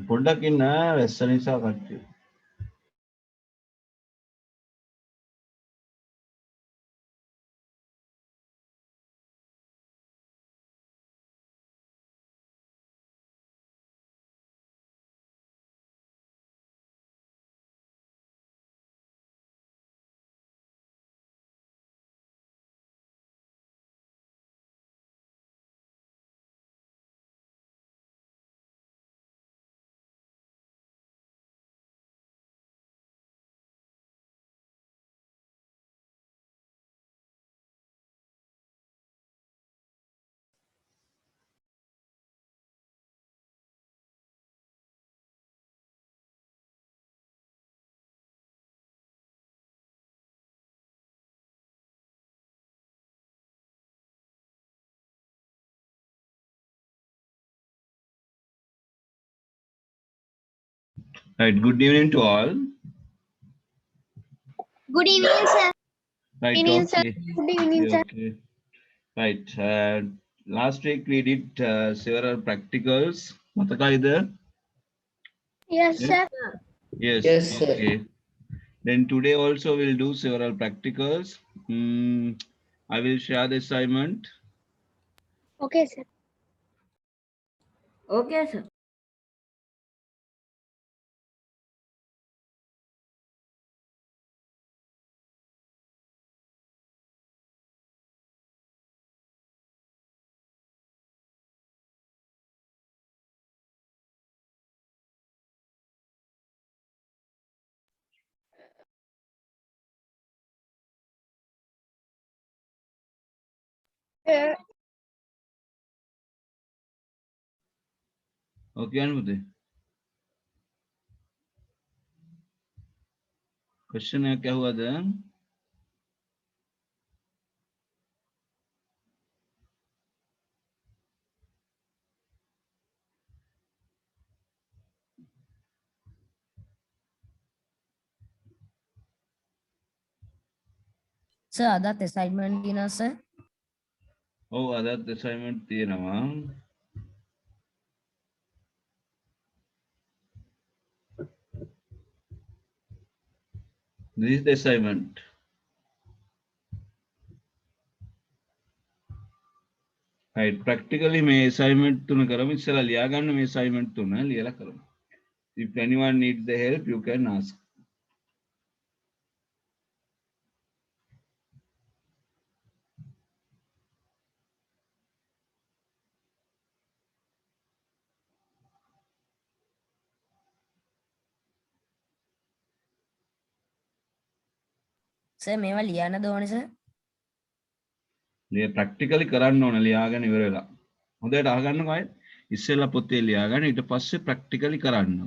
පොඩ්ඩක් ඉන්න වැස්ස නිසා කට්ටිය. Right, good evening to all. Good evening, sir. Right, Good evening, sir. okay. Good evening, sir. Okay. Right, last week we did several practicals. Mataka ida? Yes, Yes? sir. Yes, Yes, sir. okay. Then today also we'll do several practicals. I will share the assignment. Okay, sir. Okay, sir. Okay, Anupati. Question है क्या हुआ था? Sir, අදත් assignment තියෙනවා sir. ඔව් අදත් assignment තියෙනවා. This is the assignment. Right, practically මේ assignment තුන කරමු. ඉස්සෙල්ලා ලියා ගන්න මේ assignment තුන ලියලා කරමු. If anyone needs the help, you can ask. Sir, මේවා ලියන්නද ඕනේ sir? මේ practically කරන්න ඕන ලියාගෙන ඉවර වෙලා. හොඳට අහගන්නකෝ අය. ඉස්සෙල්ලා පොතේ ලියාගන්න ඊට පස්සේ practically කරන්න.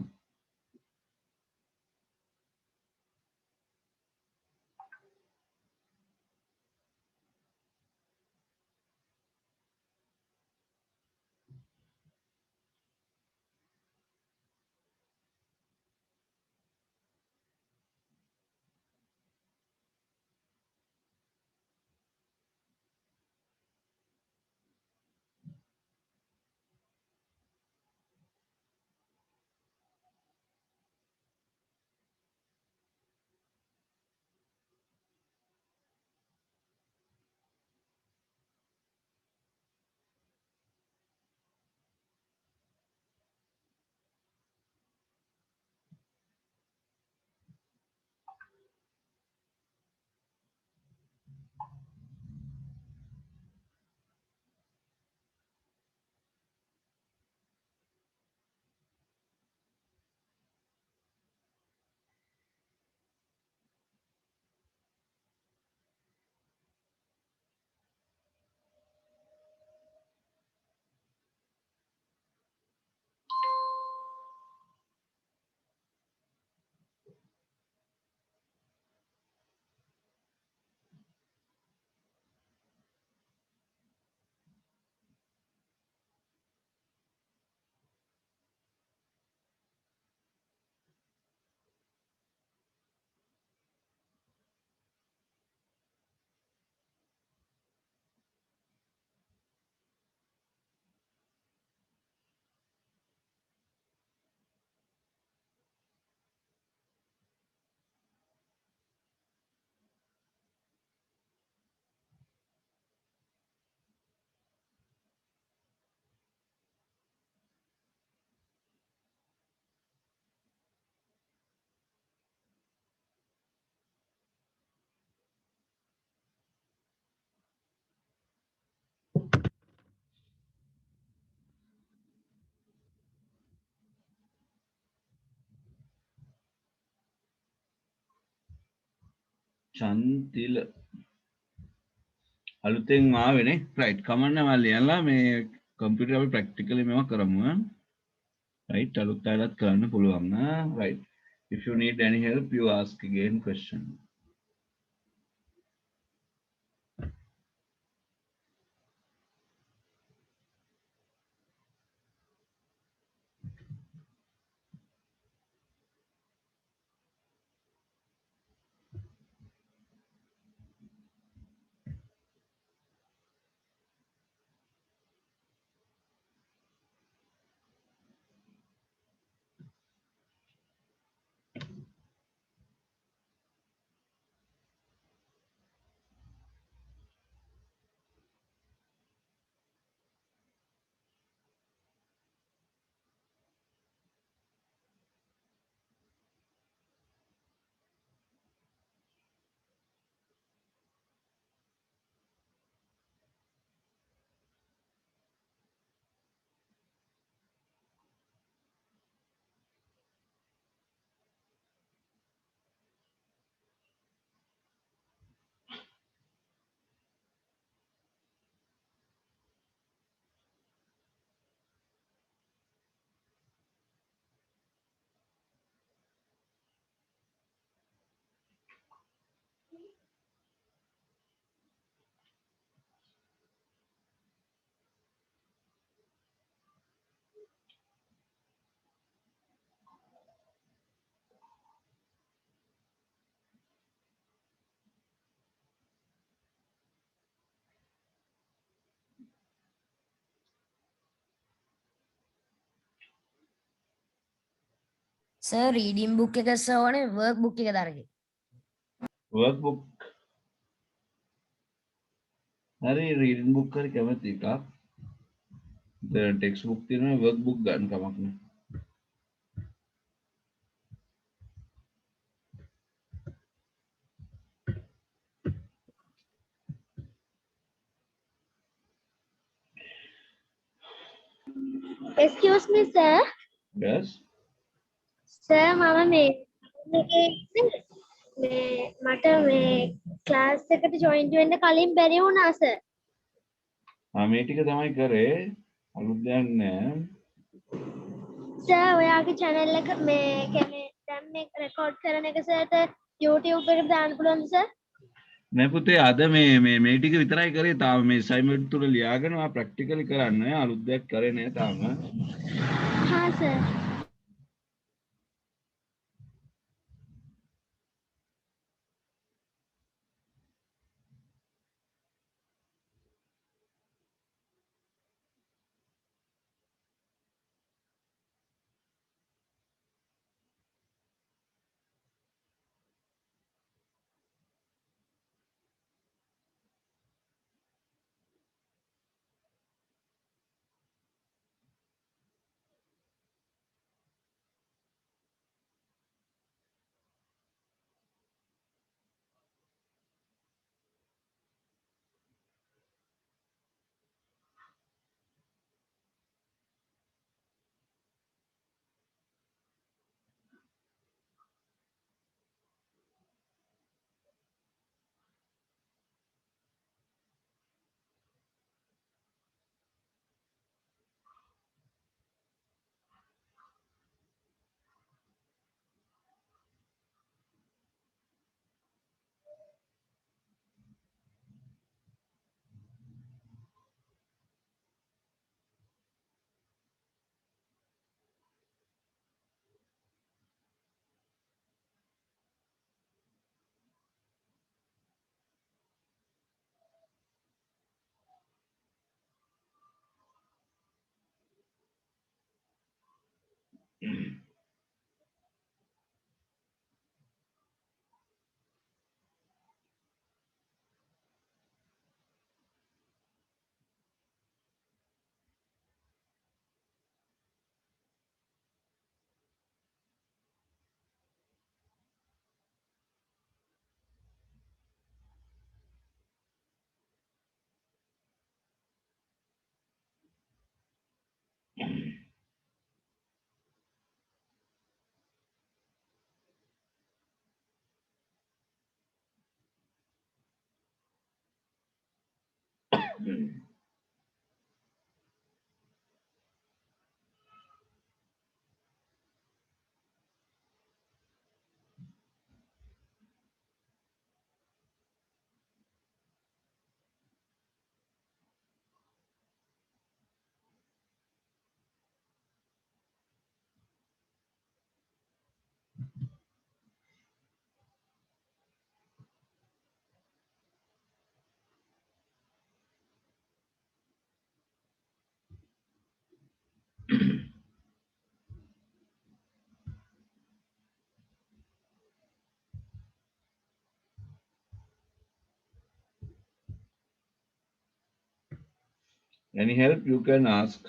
චන්තිල අලුතෙන් ආවෙනේ රයිට් කමන්න මම ලියලා මේ කම්පියුටර් අපි ප්‍රැක්ටිකලි මේවා කරමු right අලුත් අයලත් කරන්න පුළුවන් right if you need any help you ask again question sir reading book එක සර් ඕනේ වර්ක් බුක් එක තරගේ. workbook හරි reading book හරි කැමති එකක් දැන් ටෙක්ස්ට් බුක් තියෙනවා workbook ගන්න කමක් නෑ Excuse me, sir. yes Sir, මම මට මේ ක්ලාස් එකට ජොයින් වෙන්න කලින් බැරි වුණා sir. මේ ටික තමයි කරේ අලුත් දෙයක් නෑ sir, ඔයාගේ channel එක මේ කියන්නේ දැන් මේ රෙකෝඩ් කරන එක sirට YouTube එකට දාන්න පුළුවන්ද sir? නෑ පුතේ අද මේ ටික විතරයි කරේ තාම මේ assignment තුල ලියාගෙන ආ ප්‍රැක්ටිකලි කරන්න අලුත් දෙයක් කරේ නෑ තාම හා sir. කරේ. Any help you can ask.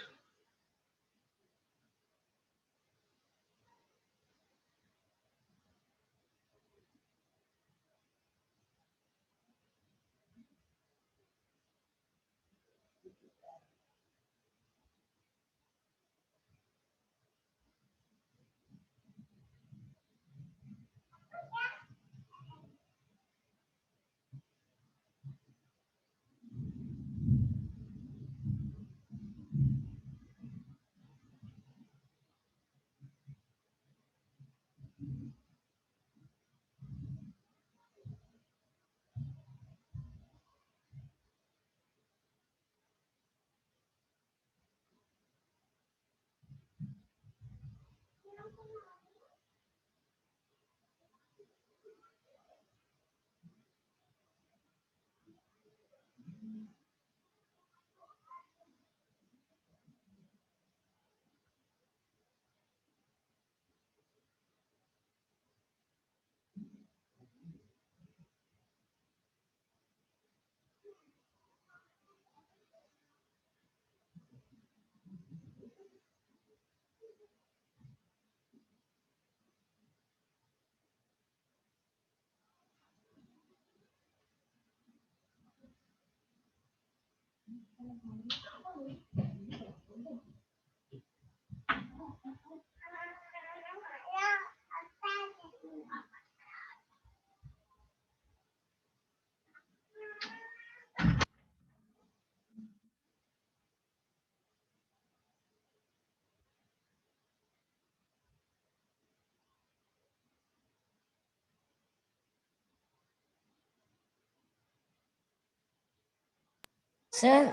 Sir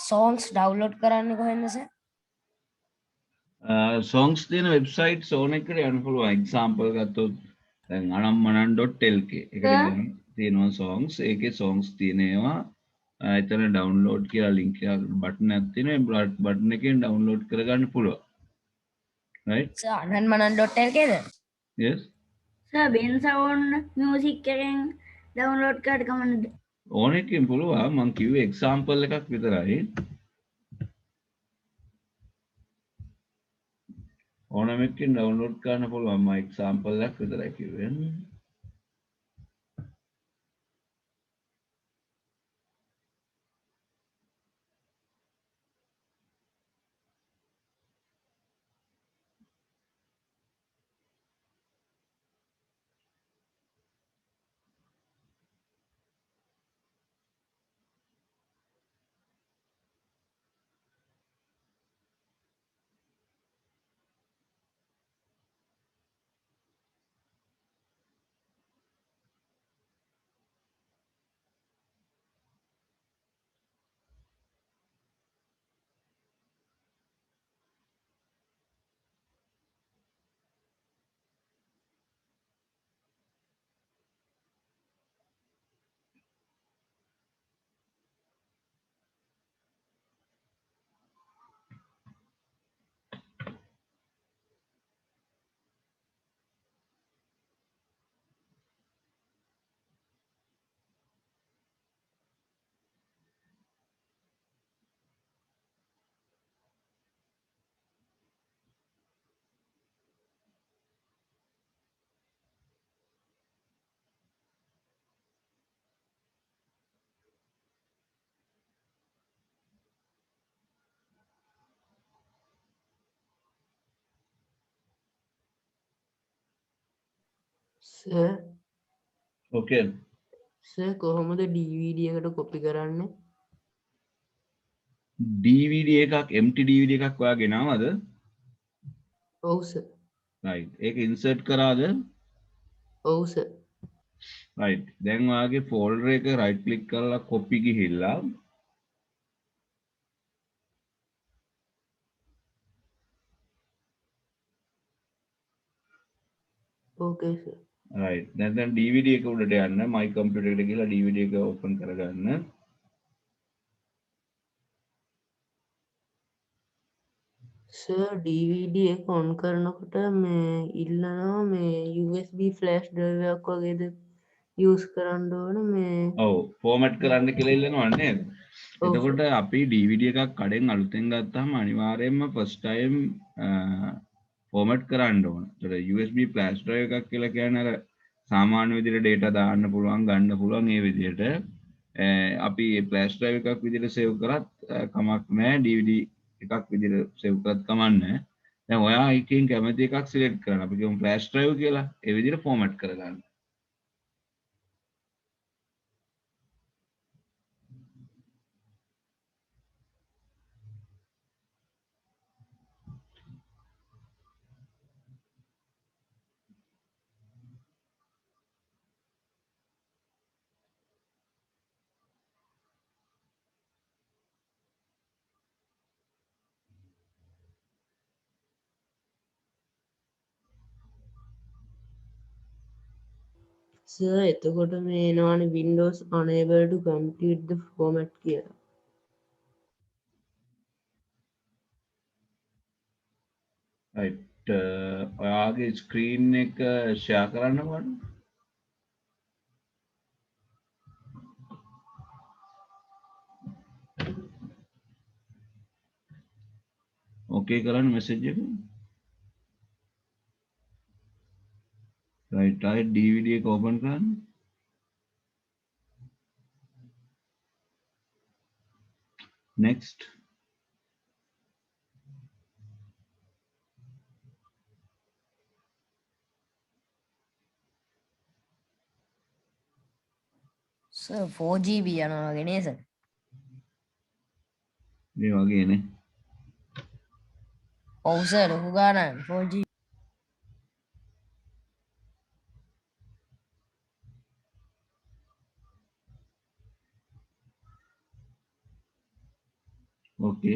songs download කරන්න කොහෙන්ද සර්? songs තියෙන websites ඕන එකට යන්න පුළුවන්. example ගත්තොත් දැන් anammanan.lk එකට ගිහම තියෙනවා songs. ඒකේ songs තියෙනවා. එතන download කියලා link එක button එකක් තියෙනවා. ඒ button එකෙන් download කරගන්න පුළුවන්. right? සර් anandmanan.lk ද? yes. සර් බෙන් සවුන්ඩ් මියුසික් එකෙන් ඩවුන්ලෝඩ් කරලා කමන්නද? ඕන එකකින් පුළුවන්. මම කිව්වේ example එකක් විතරයි. ඕනම එකකින් download කරන්න පුළුවන්. මම example එකක් විතරයි කිව්වේ. Sir okay. සර් කොහොමද DVD එකට කොපි කරන්නේ? DVD එකක් empty DVD එකක් ඔයා ගෙනාවද? ඔව් සර්. right. ඒක insert කරාද? ඔව් සර්. right. දැන් ඔයාගේ folder එක right click කරලා copy ගිහිල්ලා ඕකේ සර්. right. දැන් DVD එක උඩට යන්න my computer එකට ගිහලා DVD එක open කරගන්න. සර් DVD එක on කරනකොට මේ ඉල්ලනවා මේ USB flash drive එකක් වගේද use කරන්න ඕන මේ ඔව් format කරන්න කියලා ඉල්ලනවා නේද? ඔව් එතකොට අපි DVD එකක් කඩෙන් අලුතෙන් ගත්තාම අනිවාර්යයෙන්ම first time format කරන්න ඕන. ඒතර USB flash drive එකක් කියලා කියන්නේ අර සාමාන්‍ය විදිහට data දාන්න පුළුවන් ගන්න පුළුවන් ඒ විදිහට අපි flash drive එකක් විදිහට save කරත් කමක් නැහැ. DVD එකක් විදිහට save කරත් කමක් නැහැ. දැන් ඔයා එකකින් කැමති එකක් select කරන්න. අපි කියමු flash drive කියලා. ඒ විදිහට format කරගන්න. සර් එතකොට මේ එනවනේ Windows unable to complete the format කියලා. right. ඔයාගේ screen එක share කරන්න ඕන. okay කරන්න message එක. right. ආයෙත් DVD එක open කරන්න. next. සර් 4GB යනවා වගේ නේ සර්. මේ වගේනේ. ඔව් සර් ලොකු ගානක් 4GB. okay.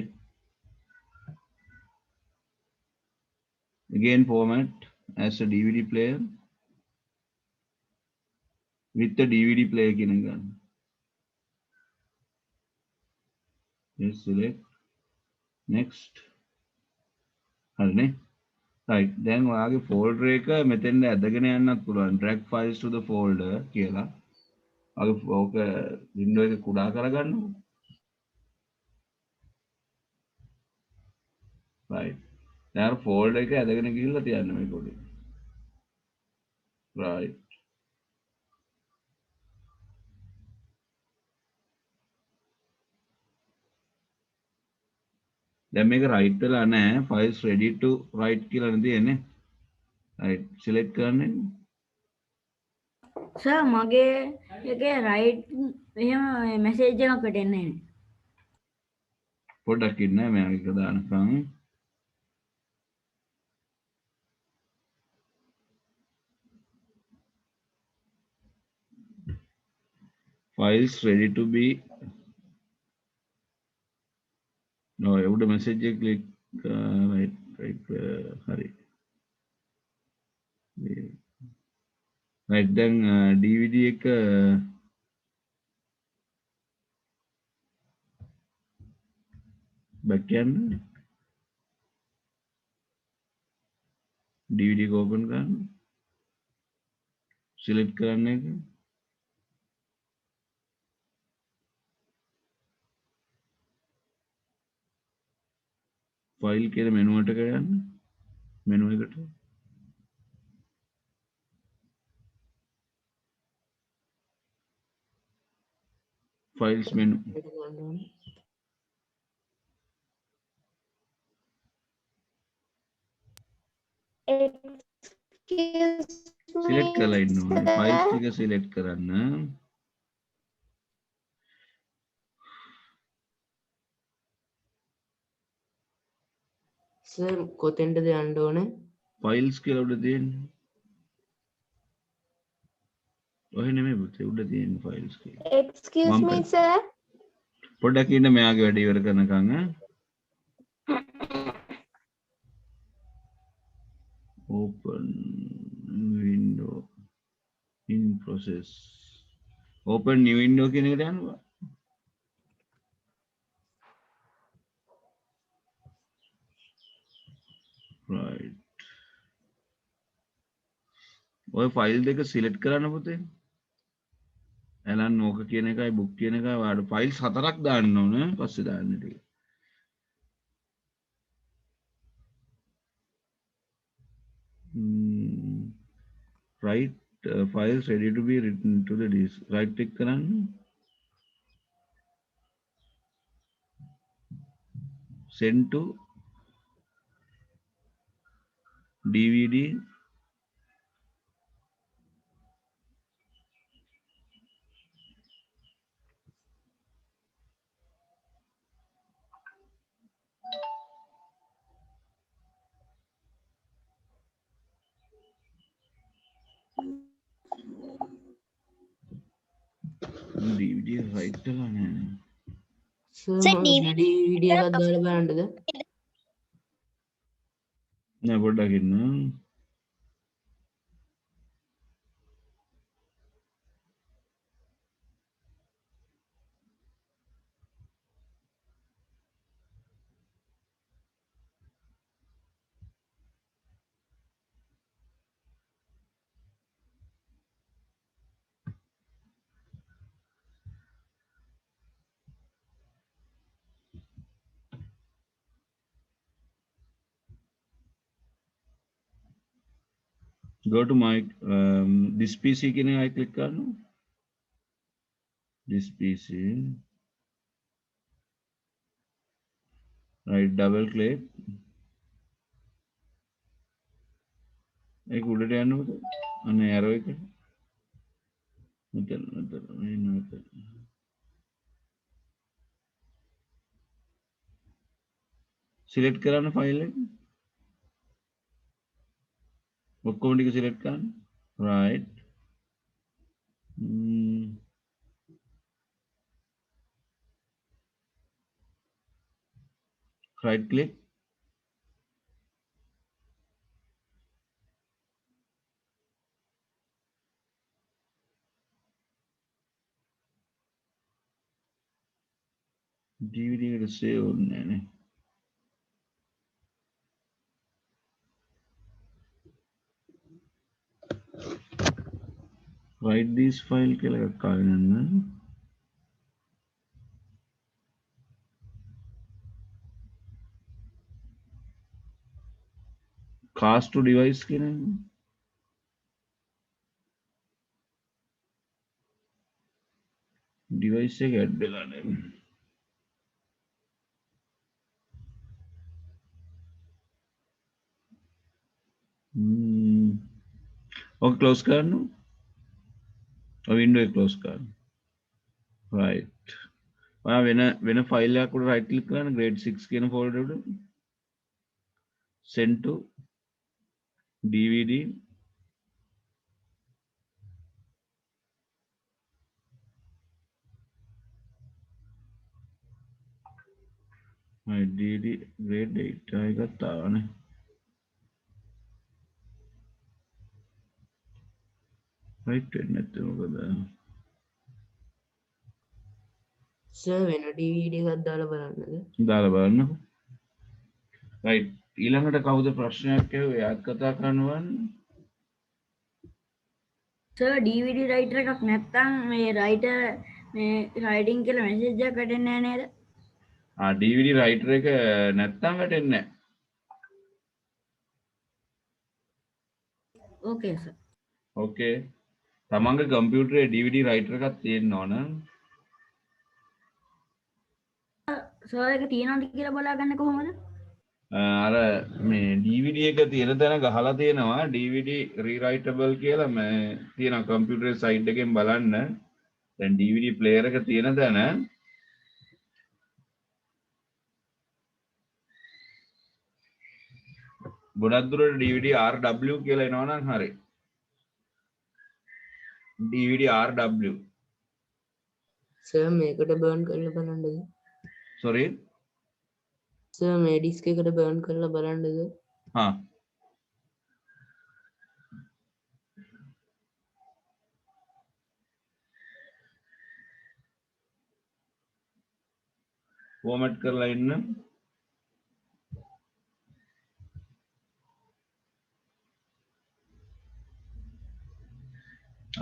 again format as a DVD player with the DVD player කියන එක ගන්න. yes select next. හරිනේ. right. දැන් ඔයාගේ folder එක මෙතෙන්ද ඇදගෙන යන්නත් පුළුවන්. drag files to the folder කියලා. ඕක window එක කුඩා කරගන්නකො. right. දැන් folder එක ඇදගෙන ගිහිල්ලා තියන්න මේක උඩ. right. දැන් මේක right වෙලා නැහැ. files ready to write කියලා නේ තියෙන්නේ. right. select කරන්න. සර් මගේ එකේ රයිට් එහෙම මැසේජ් එකකට එන්නේ නැහැ. පොඩ්ඩක් ඉන්න මම එක දානකම්. files ready to be no එවුඩ message එක click right හරි right දැන් DVD එක back යන්න DVD එක open කරන්න select කරන්න එක file කියලා menu එකට යන්න menu එකට files menu select කරලා ඉන්න ඕනේ files ටික select කරන්න සර් කොතෙන්ටද යන්න ඕනේ? ෆයිල්ස් කියලා උඩ තියෙන්නේ. ඔහෙ නෙමෙයි පුතේ උඩ තියෙන ෆයිල්ස් කියලා. excuse මම me sir. පොඩ්ඩක් ඉන්න මෙයාගේ වැඩ ඉවර කරනකම් ඈ. Open window in process. Open new window කියන එකට යනවා. Right. ඔය ෆයිල් දෙක සිලෙක්ට් කරන්න පුතේ. එලන් ඕක කියන එකයි බුක් කියන එකයි ඔයාලට ෆයිල්ස් 4ක් දාන්න ඕනේ පස්සේ දාන්න ටික. Right files ready to be written to the disk. Right click කරන්න. Send to DVD. DVD right කරලා නෑ. සර් සර් මම DVD එකක් දාලා බලන්නද? නෑ පොඩ්ඩක් ඉන්න. Go to my this PC කියන එකයි click කරන්න. This PC. Right double click. ඒක උඩට යන්න පුතේ. අන්න arrow එක. මෙතන. select කරන්න file එක. ඔක්කොම ටික select කරන්න. Right. Right click. DVD එකට save වෙන්නේ නැහැ. Write this file කියලා එකක් ආගෙන යන්න. Cast to device කියන එක. device එක add වෙලා නැහැ. ඔක close කරන්න. window එක close කරන්න. right. ඔයා වෙන file එකක් උඩ right click කරන්න grade 6 කියන folder උඩ. send to DVD. DVD grade 8 එකත් ආවනේ. right වෙන්නේ නැත්නම් මොකද? සර් වෙන DVD එකක් දාලා බලන්නද? දාලා බලන්නකො. right ඊළඟට කවුද ප්‍රශ්නයක් ඇහුවේ? එයාත් කතා කරනවා. සර් DVD රයිටර් එකක් නැත්තම් මේ රයිටර් මේ රයිටින් කියලා මෙසේජ් එකක් වැටෙන්නේ නැහැ නේද? DVD writer එක නැත්තම් වැටෙන්නේ නැහැ. Okay sir. ඕකේ. තමන්ගේ කම්පියුටරේ DVD writer එකක් තියෙන්න ඕන. සර් එක තියනවද කියලා බලාගන්න කොහොමද? අර මේ DVD එක තියෙන තැන ගහලා තියෙනවා DVD rewritable කියලා මේ තියෙන කම්පියුටරේ සයිඩ් එකෙන් බලන්න. දැන් DVD player එක තියෙන තැන ගොඩක් දුරට DVD RW කියලා එනවා නම් හරි. DVD RW. සර් මේකට බර්න් කරලා බලන්නද? sorry. සර් මේ ඩිස්ක් එකට බර්න් කරලා බලන්නද? හා ෆෝමැට් කරලා ඉන්න.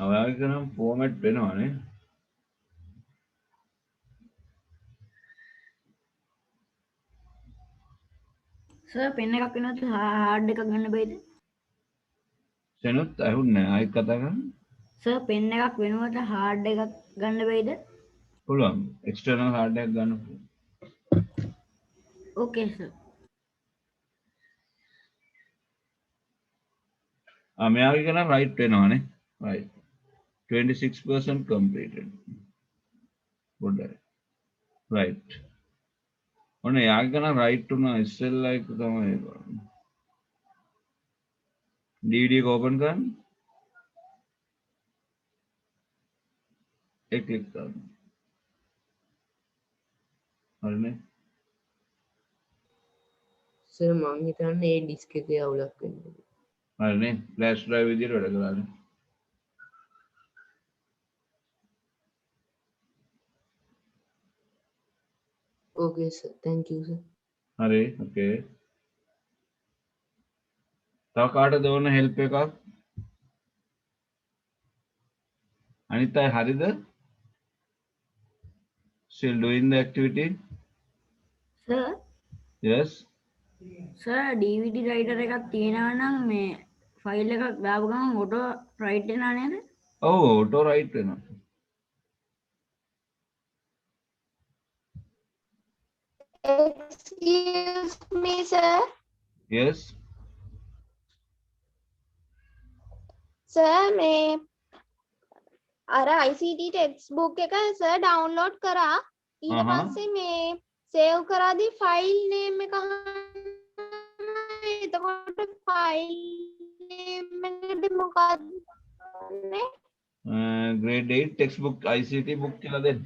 ඔයාලට නම් ෆෝමැට් වෙනවනේ. සර් පෙන් එකක් වෙනවද හાર્ඩ් එකක් ගන්න බෑද? සෙනුත් ඇහුන්නේ නැහැ. ආයෙත් කතා කරන්න. සර් පෙන් එකක් වෙනුවට හાર્ඩ් එකක් ගන්න බෑද? පුළුවන්. එක්ස්ටර්නල් හાર્ඩ් එකක් ගන්න පුළුවන්. ඕකේ සර්. මෙයාගේ නම් රයිට් වෙනවනේ. right. 26% completed. පොඩ්ඩයි. right. ඔන්න යාගේ නම් රයිට් වුණා ඉස්සෙල්ලා එක තමයි ඒක. DVD එක ඕපන් කරන්න. ඒක ක්ලික් කරන්න. හරිනේ. සර් මං හිතන්නේ ඒ ඩිස්ක් එකේ අවුලක් වෙනවා. හරිනේ. ෆ්ලෑෂ් ඩ්‍රයිව් විදියට වැඩ කරන්නේ. ඕකේ සර් thank you සර්. හරි. okay. තව කාටද ඕන හෙල්ප් එකක්? අනිත් අය හරිද? still doing the activity? Sir yes. Sir DVD writer එකක් තියෙනවා නම් මේ ෆයිල් එකක් දාපු ගමන් ඔටෝ රයිට් වෙනවා නේද? ඔව් auto right වෙනවා. Excuse me, sir. yes. Sir, මේ අර ICT textbook එක sir download කරා. ඊට පස්සේ මේ save කරාදී file name එක අහනවා. එතකොට file name එකට මොකක්ද නේ? grade 8 textbook ICT book කියලා දෙන්න.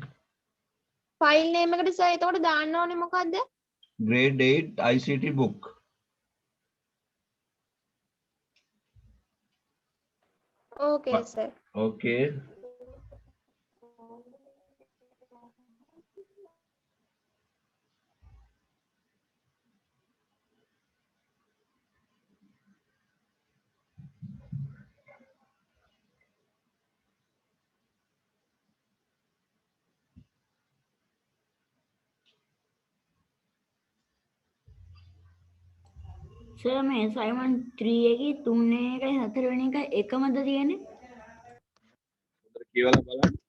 file name එකට sir එතකොට දාන්න ඕනේ මොකද්ද? grade 8 ICT book. Okay, sir. okay. Sir මේ assignment 3 එකේ 3 එකයි 4 වෙනි එකයි එකමද තියෙන්නේ? කියලා බලන්න.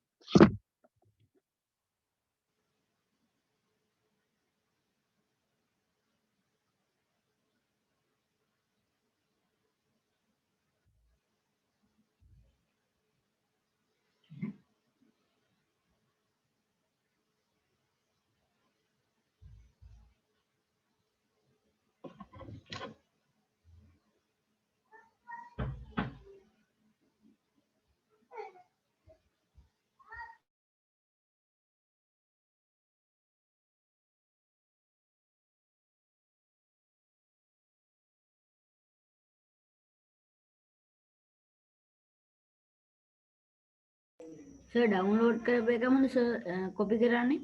සර් ඩවුන්ලෝඩ් කරපු එකමද සර් කොපි කරන්නේ?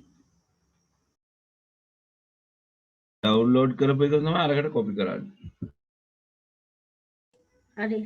ඩවුන්ලෝඩ් කරපු එක තමයි අරකට කොපි කරන්නේ. හරි.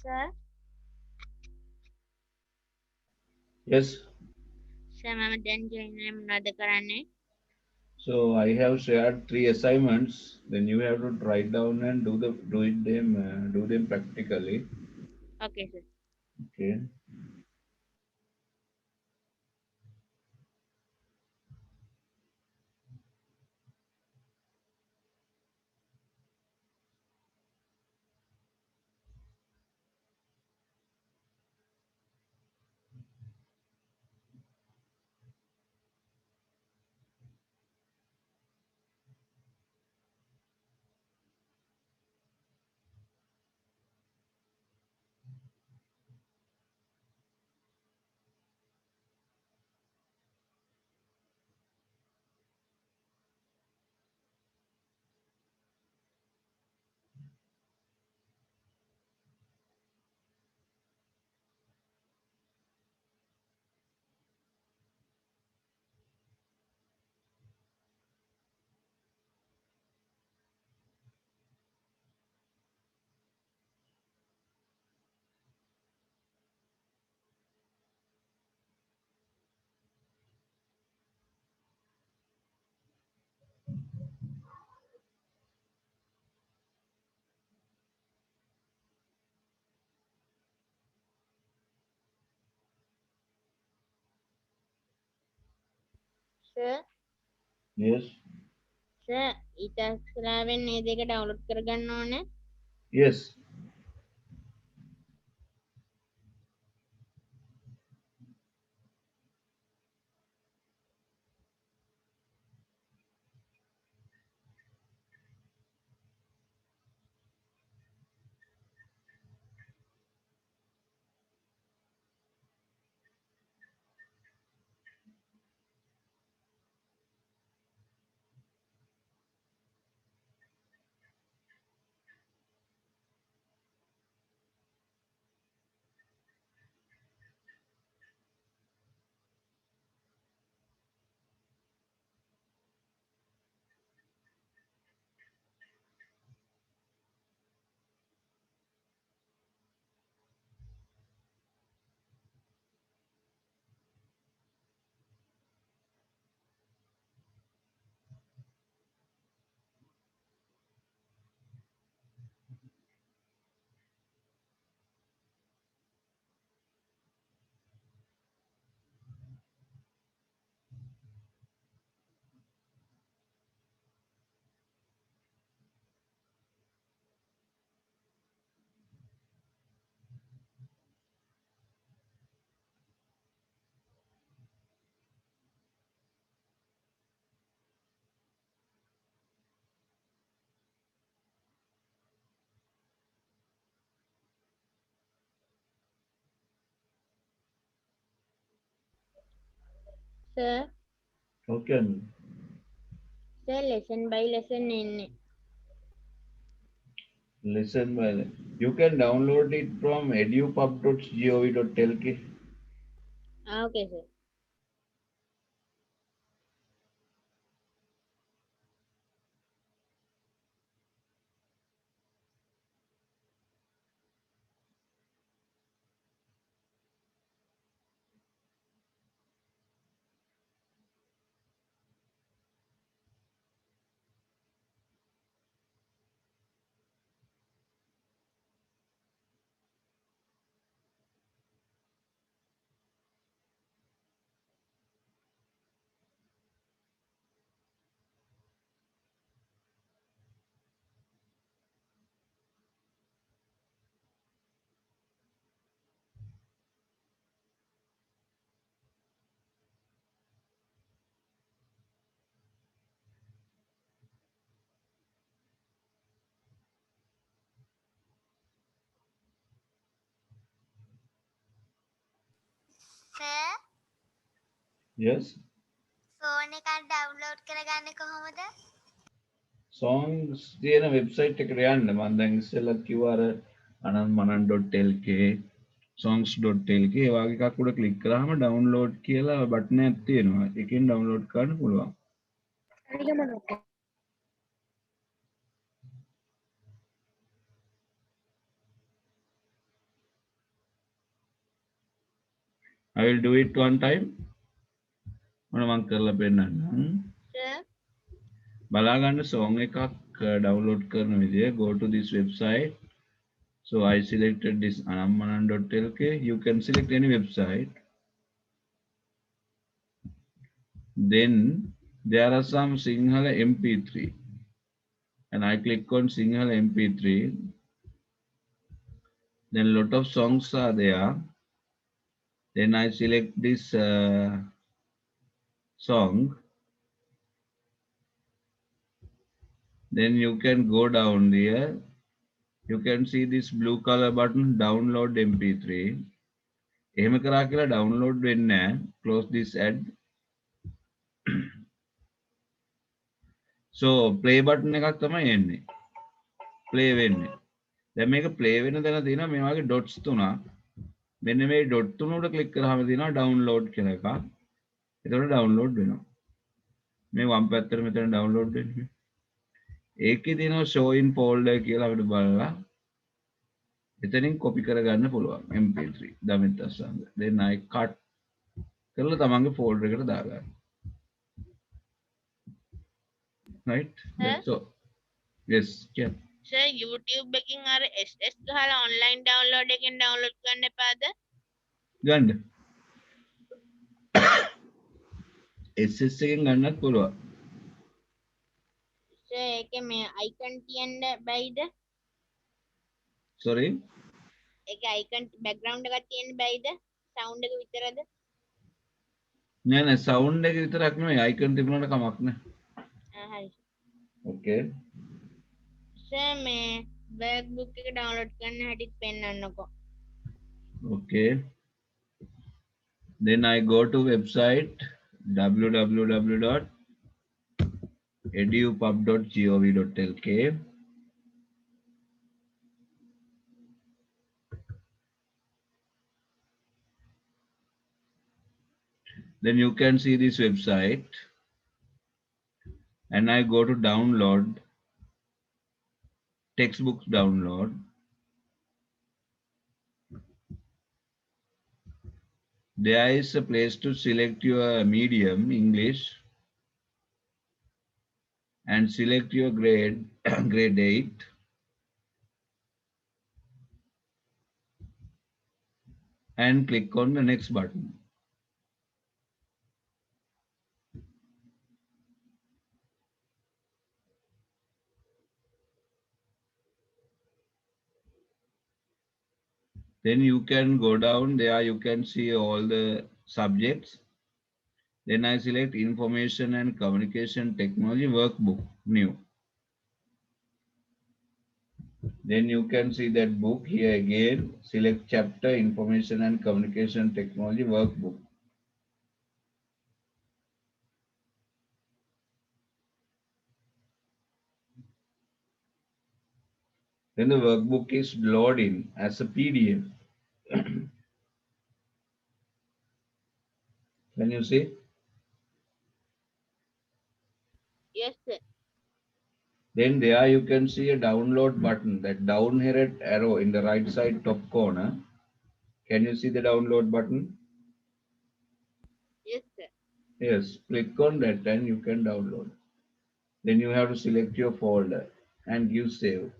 Sir, Yes. sir, mama then join another karane. So I have shared 3 assignments. Then you have to write down and do them practically. Okay, sir. Okay. Sir, Yes. sir, ඉතක්ස්ලාවෙන් මේ දෙක download කරගන්න ඕනේ. Yes. Sir, Okay. sir, lesson by lesson එන්නේ. Listen well. You can download it from edupub.gov.lk. Okay, sir. Sir Yes. Phone එකක් download කරගන්නේ කොහොමද? Songs තියෙන website එකට යන්න. මම දැන් ඉස්සෙල්ලා කිව්වා අර anandmanan.lk songs.lk ඒ වගේ එකක් උඩ ක්ලික් කරාම download කියලා බටන් එකක් තියෙනවා. ඒකෙන් download කරන්න පුළුවන්. I will do it one time. මොන මං කරලා පෙන්නන්නම්. sir. බලා ගන්න song එකක් download කරන විදිය. Go to this website. So I selected this anammanan.lk. You can select any website. Then there are some Sinhala MP3. And I click on Sinhala MP3. Then lot of songs are there. Then I select this song. Then you can go down there. You can see this blue color button, download MP3. එහෙම කරා කියලා download වෙන්නේ නැහැ. Close this ad. So play button එකක් තමයි එන්නේ. Play වෙන්නේ. දැන් මේක play වෙන තැන තියෙනවා මේ වගේ dots තුනක්. මෙන්න මේ dot තුන උඩ click කරාම තියෙනවා download කියලා එකක්. එතකොට download වෙනවා. මේ වම් පැත්තට මෙතන download වෙන්නේ. ඒකේ තියෙනවා show in folder කියලා අපිට බලලා එතනින් copy කරගන්න පුළුවන් mp3 Damith අස්සංග. then I cut කරලා තමන්ගේ folder එකට දාගන්න. right so yes yeah sir YouTube එකකින් අර SS ගහලා online download එකෙන් download කරන්න එපාද? ගන්න ss එකෙන් ගන්නත් පුළුවන්. සර් ඒකේ මේ icon තියන්න බැයිද? sorry ඒකේ icon background එකක් තියන්න බැයිද? sound එක විතරද? නෑ නෑ sound එක විතරක් නෙමෙයි icon තිබුණාට කමක් නෑ. හරි. okay සර් මේ workbook එක download කරන්න හැටිත් පෙන්නන්නකෝ. okay then I go to website www.edupub.gov.lk. Then you can see this website and I go to download, textbooks download. There is a place to select your medium English and select your grade grade 8 and click on the next button. Then you can go down there, you can see all the subjects. Then I select information and communication technology workbook new. Then you can see that book here again, select chapter information and communication technology workbook. Then the workbook is loading as a PDF. Can you see? Yes sir. Then there you can see a download button, that down here arrow in the right side top corner. Can you see the download button? Yes sir. Yes, click on that and you can download. Then you have to select your folder and give save.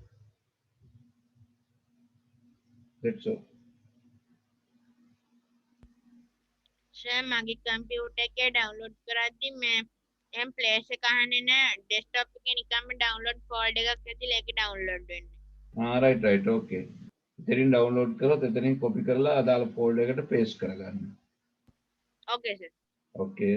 That's all. Sir මගේ computer එකේ download කරද්දි මේ එහෙනම් place එක අහන්නේ නැහැ. desktop එකේ නිකම්ම download folder එකක් ඇතිලා ඒකේ download වෙන්නේ. right, okay. එතනින් download කරලා එතනින් copy කරලා අදාළ folder එකට paste කරගන්න. Okay sir. Okay.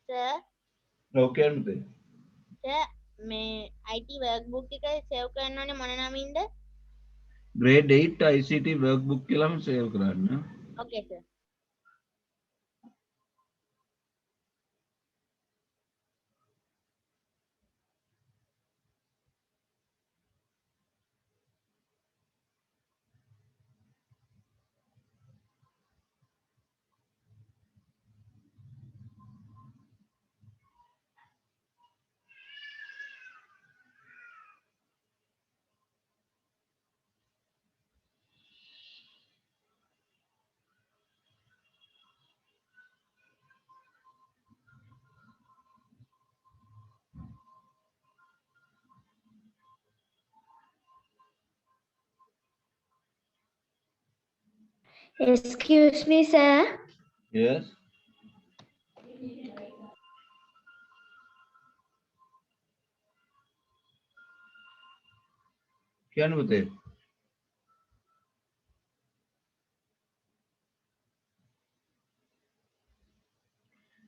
Sir Okay පුතේ. සර් මේ IT workbook එක සේව් කරන්න ඕනේ මොන නමින්ද? grade 8 ICT workbook කියලාම save කරන්න. ඕකේ sir. Excuse me, sir. Yes. කියන්න පුතේ.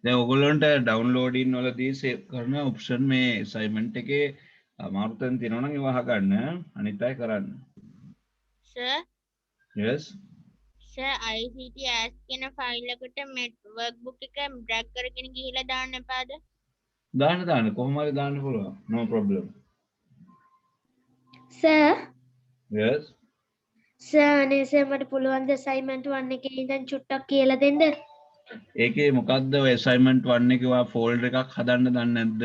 දැන් ඔයගොල්ලන්ට ඩවුන්ලෝඩින් වලදී සේව් කරන ඔප්ෂන් මේ අසයින්මන්ට් එකේ අමාරුතෙන් තියෙනවා නම් ඒව අහගන්න අනිත් අය කරන්න. Sir Yes. Sir ICT as කියන ෆයිල් එකට මේ workbook එක drag කරගෙන ගිහිල්ලා දාන්න එපාද? දාන්න කොහොම හරි දාන්න පුළුවන්. No problem. Sir. Yes. Sir, අනේ sir මට පුළුවන් ද assignment 1 එකේ ඉඳන් චුට්ටක් කියලා දෙන්න? ඒකේ මොකද්ද ඔය assignment 1 එකේ වා folder එකක් හදන්න දන්නේ නැද්ද?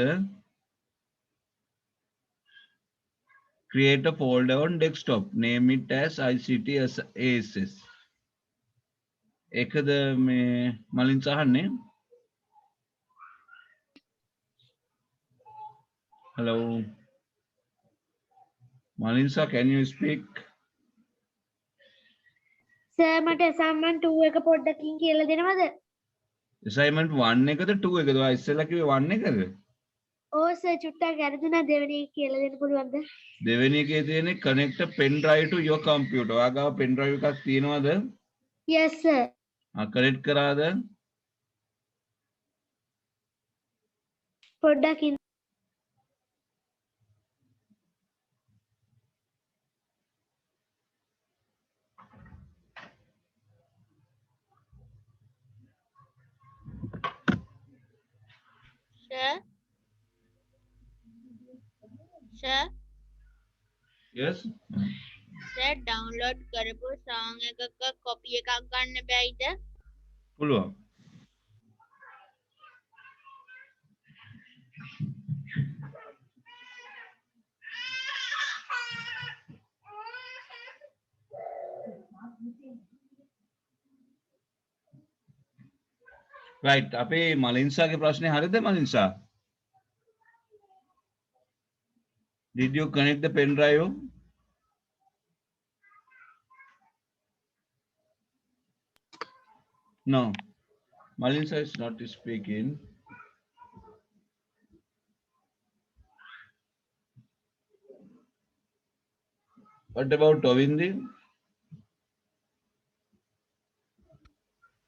Create a folder on desktop. Name it as ICT ASS. ඒකද මේ මලින් සහන්නේ? Hello. Malinsa, can you speak? Sir මට assignment 2 එක පොඩ්ඩකින් කියලා දෙනවද? Assignment 1 එකද 2 එකද? ඔයා ඉස්සෙල්ලා කිව්වේ 1 එකද? ඕ sir චුට්ටක් වැරදුනා දෙවෙනි එක කියලා දෙන්න පුළුවන්ද? දෙවෙනි එකේ තියෙන්නේ connect a pen drive to your computer. ඔයා ගාව pen drive එකක් තියෙනවද? Yes sir. connect කරාද? පොඩ්ඩකින් sir sir Yes. Sir download කරපු song එකක copy එකක් ගන්න බැයිද? පුළුවන්. Right. අපේ මලින්සාගේ ප්‍රශ්නේ හරිද මලින්සා? Did you connect the pen drive? No. Malinsa is not speaking. What about Ovindi?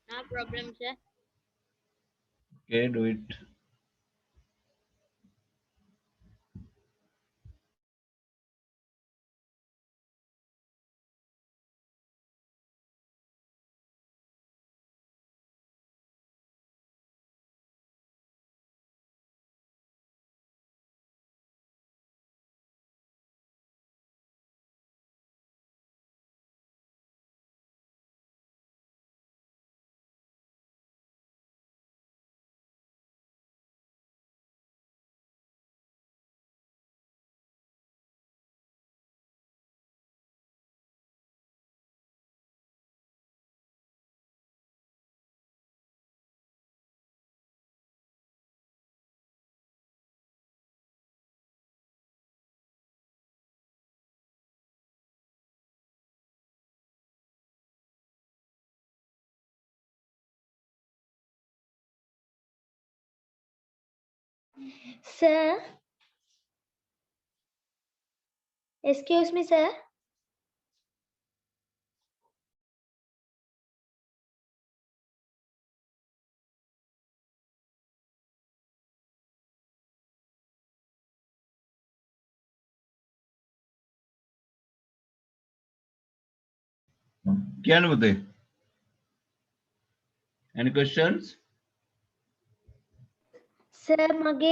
No problem, sir. Okay, do it. Sir, excuse me, sir. Kya Mute? Any questions? Sir, මගේ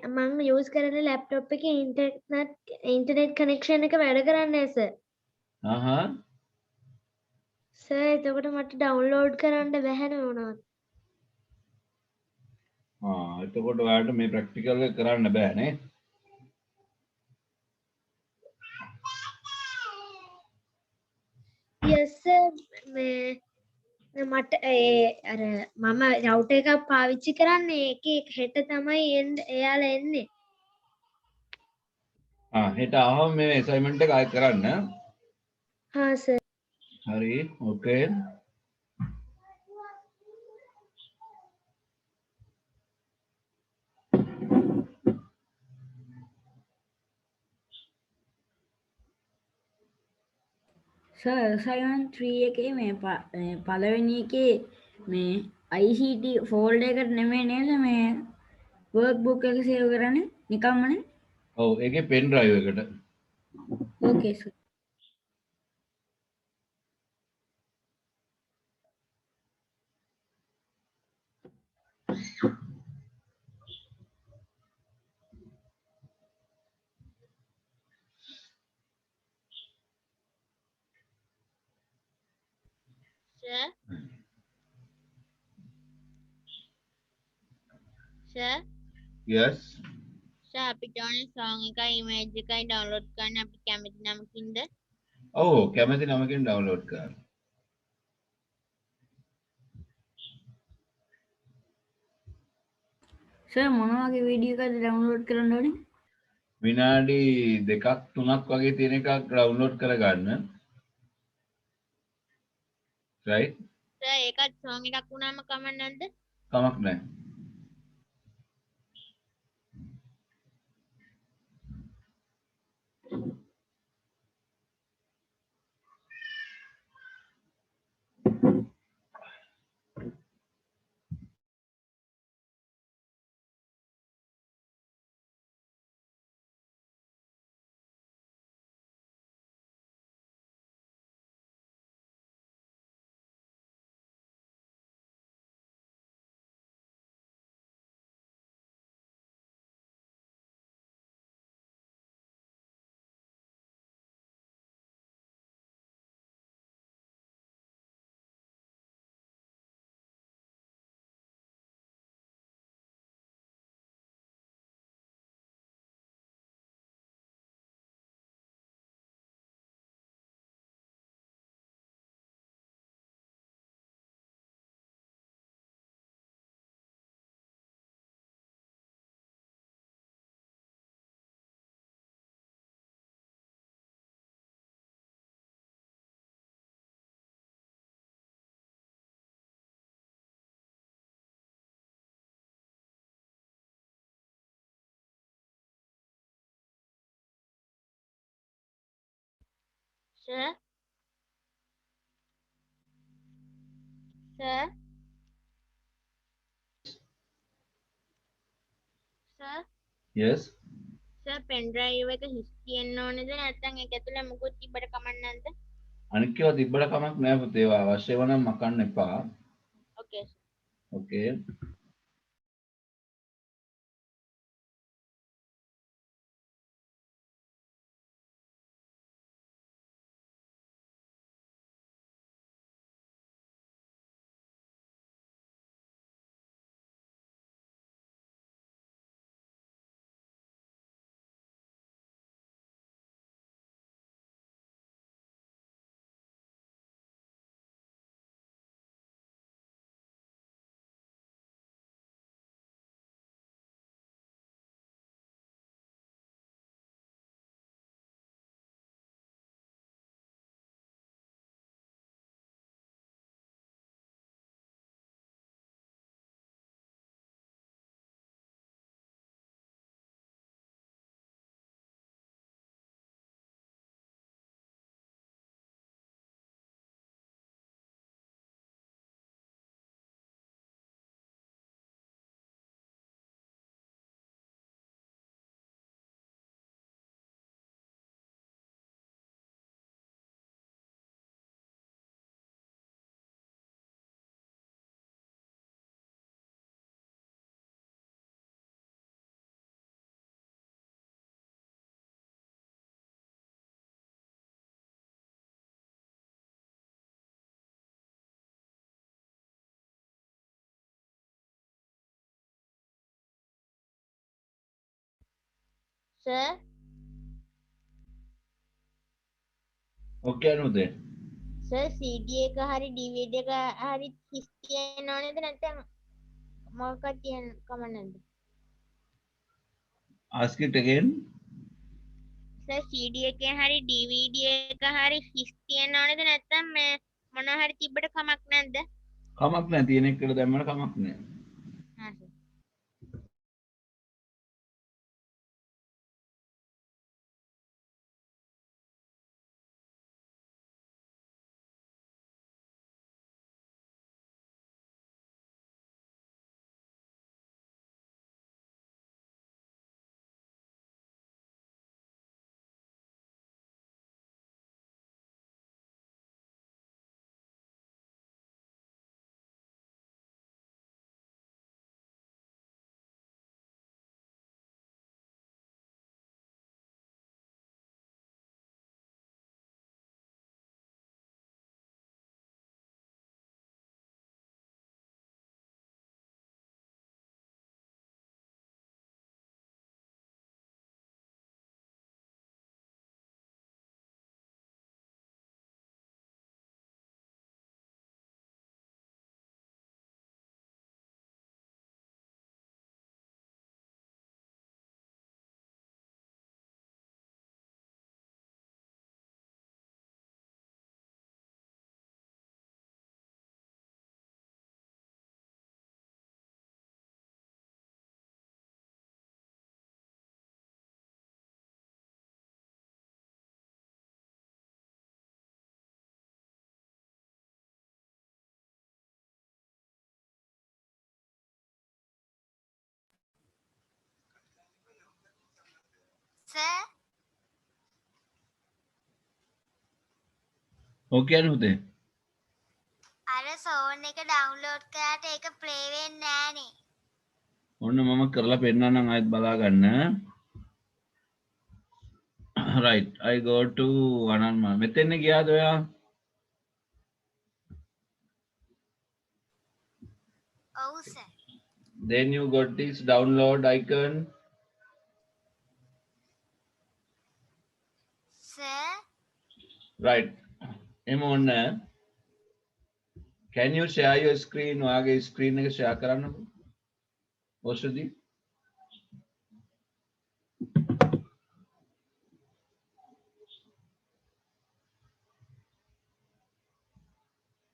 මම use කරන laptop එකේ internet connection එක වැඩ කරන්නේ sir. Uh-huh. Sir එතකොට මට download කරන්න බැහැ නේ මොනවද? එතකොට ඔයාලට මේ ප්‍රැක්ටිකල් එක කරන්න බෑ නේ. Yes sir. මට අර මම රවුටර් එකක් පාවිච්චි කරන්නේ ඒකේ හෙට තමයි එයාලා එන්නේ. හෙට ආවම මේ assignment එක ආයෙ කරන්න. හා සර්. හරි. Okay. සර් අසයින්මන්ට් 3 එකේ මේ පළවෙනි එකේ මේ ICT ෆෝල්ඩර් එකට නෙමෙයි නේද මේ වර්ක් බුක් එක සේව් කරන්නේ නිකම්මනේ. ඔව් ඒකේ pen drive එකට. ඕකේ sir. Sir. Sir. Yes. Sir, අපිට ඕනේ song එකයි image එකයි download කරන්න අපි කැමති නමකින්ද? ඔව් කැමති නමකින් download කරන්න. සර් මොන වගේ වීඩියෝ එකක්ද ඩවුන්ලෝඩ් කරන්න ඕනේ? විනාඩි 2ක් 3ක් වගේ තියෙන එකක් download කරගන්න. Right? Sir, ඒකත් song එකක් වුණාම කමක් නැද්ද? කමක් නැහැ. Sir? Sir? Sir? yes. Sir, pen drive එක හිස් තියෙන්න ඕනේද නැත්නම් ඒක ඇතුලේ මොකුත් තිබ්බට කමක් නැද්ද? අනික ඒවා තිබ්බට කමක් නෑ පුතේ. ඒවා අවශ්‍ය වුණාම මකන්න එපා. Okay. Okay. Sir? Okay අනුදේ. Sir, CD එක හරි DVD එක හරි හිස් තියෙන්න ඕනේද නැත්නම් මොකක්ද තියෙන්න කමක් නැද්ද? ask it again. Sir, CD එකේ හරි DVD එක හරි හිස් තියෙන්න ඕනේද නැත්නම් මේ මොනවා හරි තිබ්බට කමක් නැද්ද? කමක් නෑ තියෙන එකට දැම්මම කමක් නෑ. හා sir. Sir Okay අනුදේ. අර සෝන් එක ඩවුන්ලෝඩ් කරාට ඒක ප්ලේ වෙන්නේ නෑනේ. ඔන්න මම කරලා පෙන්නන්නම් ආයෙත් බලා ගන්න. right, I go to අනන්ම. මෙතෙන් ගියාද ඔයා? ඔව් sir. Then you got this download icon. Sir Right. එම ඔන්න. Can you share your screen? ඔයාගේ screen එක share කරන්නකෝ. ඔෂදී.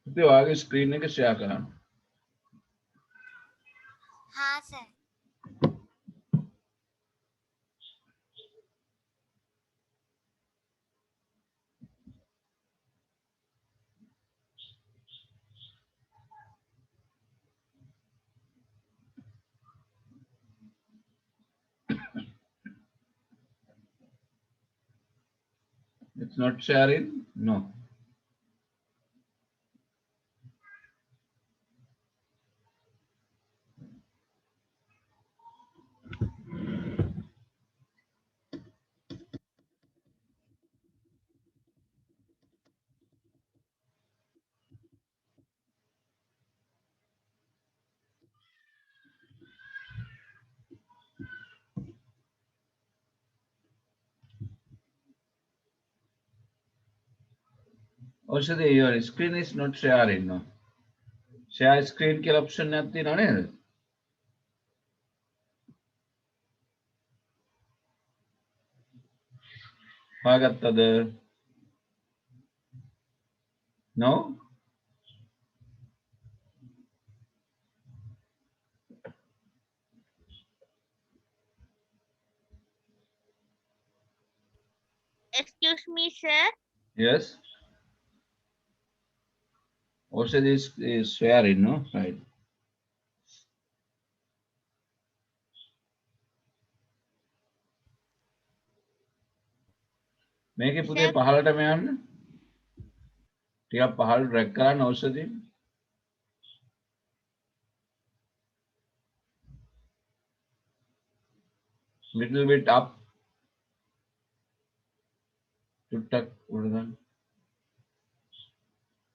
ඉතින් ඔයාගේ screen එක share කරන්න. හා sir. It's not sharing? No. Also, your screen is not sharing. No. Share screen के option නැති නේද? හොයාගත්තද? No? Excuse me, sir. Yes. Also, this is sharing, no? Right. මේකේ පුතේ Sir. පහළට මෙයන්න. ටිකක් පහළ drag කරන්න ඖෂධය. Little bit up. චුට්ටක් උඩ දාන්න.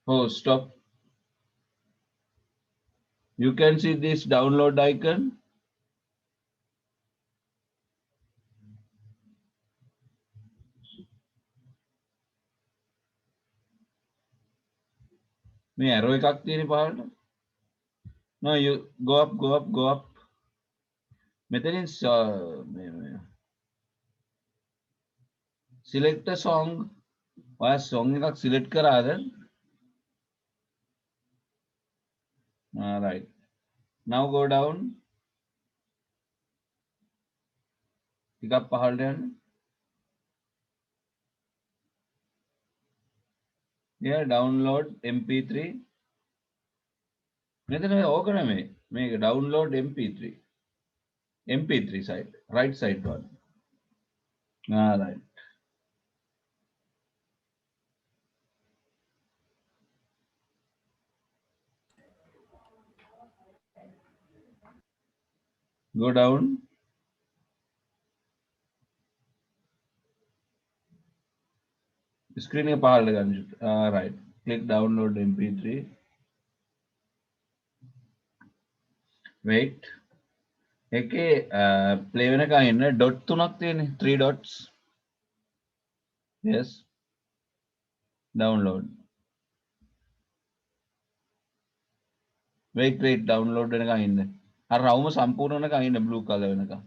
Oh, stop. You can see this download icon. මේ arrow එකක් තියෙන පහළට. No, you go up, go up, go up. මෙතනින් select a song. ඔයා song එකක් select කරාද? Right. Now go down. ටිකක් පහළට යන්න. Yeah, download MP3. මෙතන ඕක නෙමෙයි. මේක download MP3. MP3 side, right side one. Right. Go down. Screen එක පහළට ගන්න. Right. Click download MP3. Wait. එකේ play වෙනකන් ඉන්න dot තුනක් තියෙන්නේ. 3 dots. Yes. Download. Wait, download වෙනකන් ඉන්න. අර රවුම සම්පූර්ණ වෙනකන් ඉන්න blue color වෙනකන්.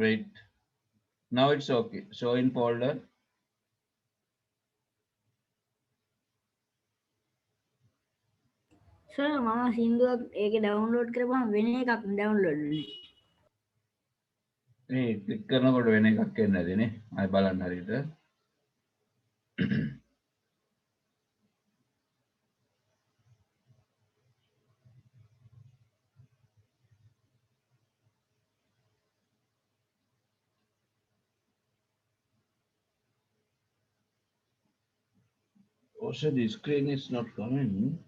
Wait. Now it's okay. Show in folder. Sir මම සින්දුවක් ඒකේ ඩවුන්ලෝඩ් කරපුවම වෙන එකක් ඩවුන්ලෝඩ් වෙන්නේ. මේ ක්ලික් කරනකොට වෙන එකක් එන්නේ නැතිනේ. ආයි බලන්න හරියට. Also, the screen is not coming.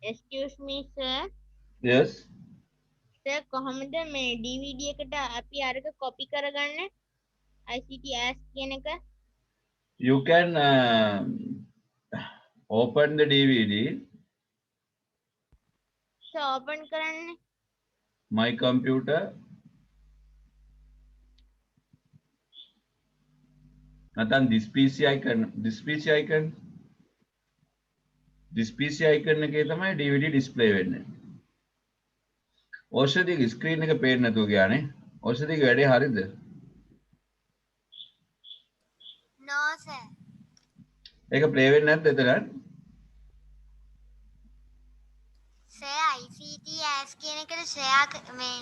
Excuse me, sir. Yes. Sir, කොහොමද මේ DVD එකට අපි අරක copy කරගන්නේ? ICT as කියන එක. You can open the DVD. So open කරන්නේ. My computer. නැත්නම් this PC icon this PC icon එකේ තමයි DVD display වෙන්නේ. ඕෂධියගේ ස්ක්‍රීන් එක පේන්නේ නැතුව ගියානේ. ඕෂධියගේ වැඩේ හරියද? No sir. ඒක ප්ලේ වෙන්නේ නැද්ද එතන? සර් ICT ඇස් කියන එකට ෂෙයා මේ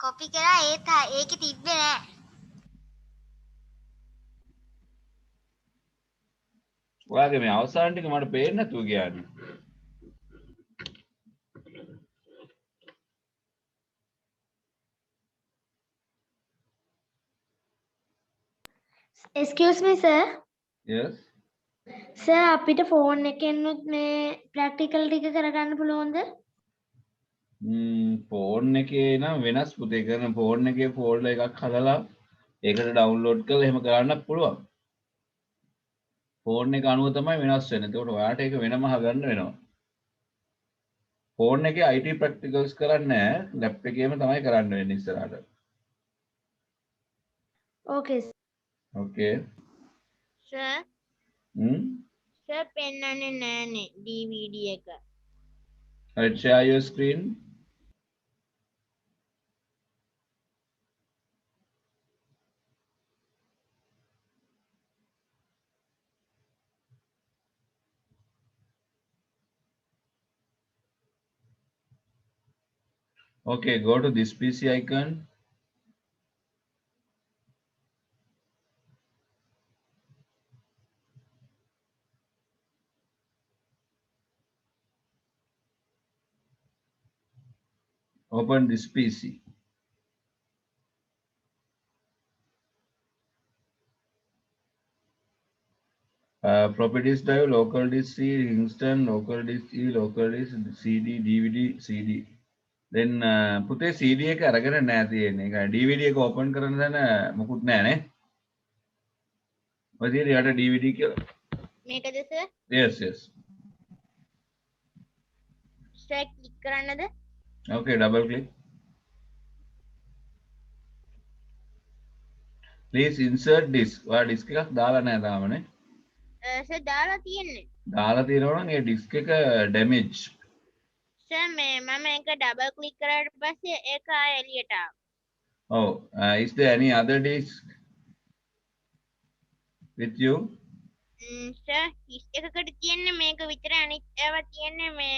කොපි කරා ඒකේ තිබ්බේ නෑ. ඔයාගේ මේ අවසාන ටික මට පේන්නේ නැතුව ගියානේ. excuse me sir. Yes. Sir අපිට ෆෝන් එකෙන්නුත් මේ ප්‍රැක්ටිකල් ටික කරගන්න පුළුවන්ද? ෆෝන් එකේ නම් වෙනස් පුතේ කරන ෆෝන් එකේ ෆෝල්ඩර් එකක් හදලා ඒකට ඩවුන්ලෝඩ් කරලා එහෙම කරන්නත් පුළුවන්. ෆෝන් එක අනුව තමයි වෙනස් වෙන්නේ. ඒකට ඔයාට ඒක වෙනම හදන්න වෙනවා. ෆෝන් එකේ IT ප්‍රැක්ටිකල්ස් කරන්නේ නැහැ. ලැප් එකේම තමයි කරන්න වෙන්නේ ඉස්සරහට. okay Okay. සර් සර් පෙන්වන්නේ නෑනේ DVD එක. Right, share your screen. Okay, go to this PC icon. Open this PC. Properties drive, local disk C, Kingston, local disk E, local disk CD, DVD, CD. Then පුතේ CD එක අරගෙන නෑ තියෙන්නේ. ඒක DVD එක open කරන දැන මොකුත් නෑ නේ. ඔය තියෙන්නේ යට DVD කියලා. මේකද සර්? Yes, yes. සර් ක්ලික් කරන්නද? Okay, double click. Please insert disk. ඔයා disk එකක් දාලා නෑ තාමනේ. සර් දාලා තියෙන්නේ. දාලා තියෙනවා නම් ඒ disk එක damage. සර් මේ මම ඒක ඩබල් ක්ලික් කරාට පස්සේ ඒක ආයෙ එළියට ආවා. Oh, is there any other disk with you? Sir හිස් එකකට තියෙන්නේ මේක විතරයි අනිත් ඒවා තියෙන්නේ මේ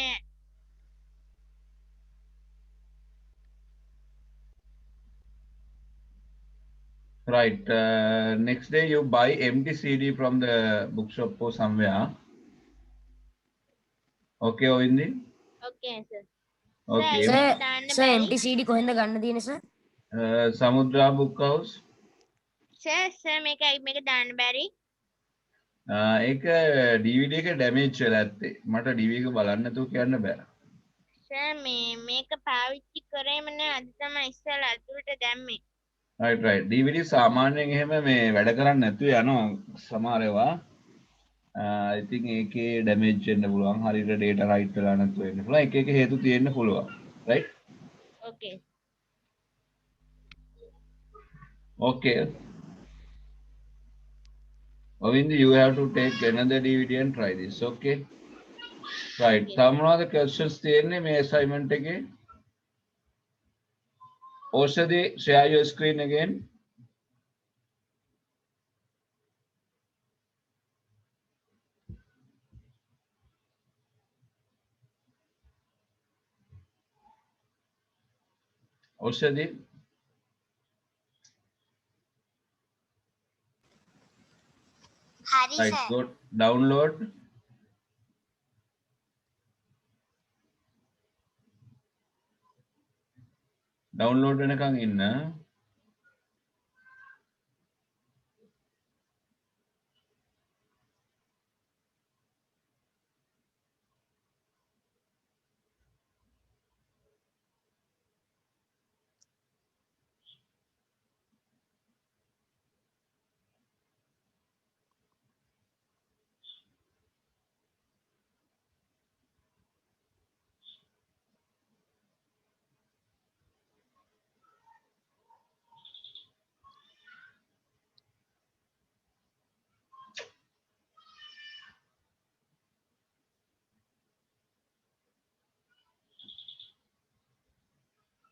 Right. Next day you buy empty CD from the bookshop or somewhere. Okay, Ovindi? Okay sir. Okay. Sir MTCD කොහෙන්ද ගන්න තියෙන්නේ sir? Samudra Book House. Sir මේක දාන්න බැරි. ඒක DVD එක damage වෙලා ඇත්තේ. මට DVD එක බලන්න නැතුව කියන්න බෑ. සර් මේක පාවිච්චි කරේම නෑ අද තමයි ඉස්සෙල්ලා අතුරට දැම්මේ. Right. DVD සාමාන්‍යයෙන් එහෙම මේ වැඩ කරන්නේ නැතුව යනවා සමහර ඒවා. I think ඒකේ damage වෙන්න පුළුවන්. හරියට data write වෙලා නැතුව වෙන්න පුළුවන්. එක හේතු තියෙන්න පුළුවන්. Right? Okay. Okay. Ovindi, you have to take another DVD and try this. Okay? Right. Some of the questions තියෙන්නේ මේ assignment එකේ. Oshadi, share your screen again. Oshadi. හරි Right. Sir. Go download. Download වෙනකන් ඉන්න.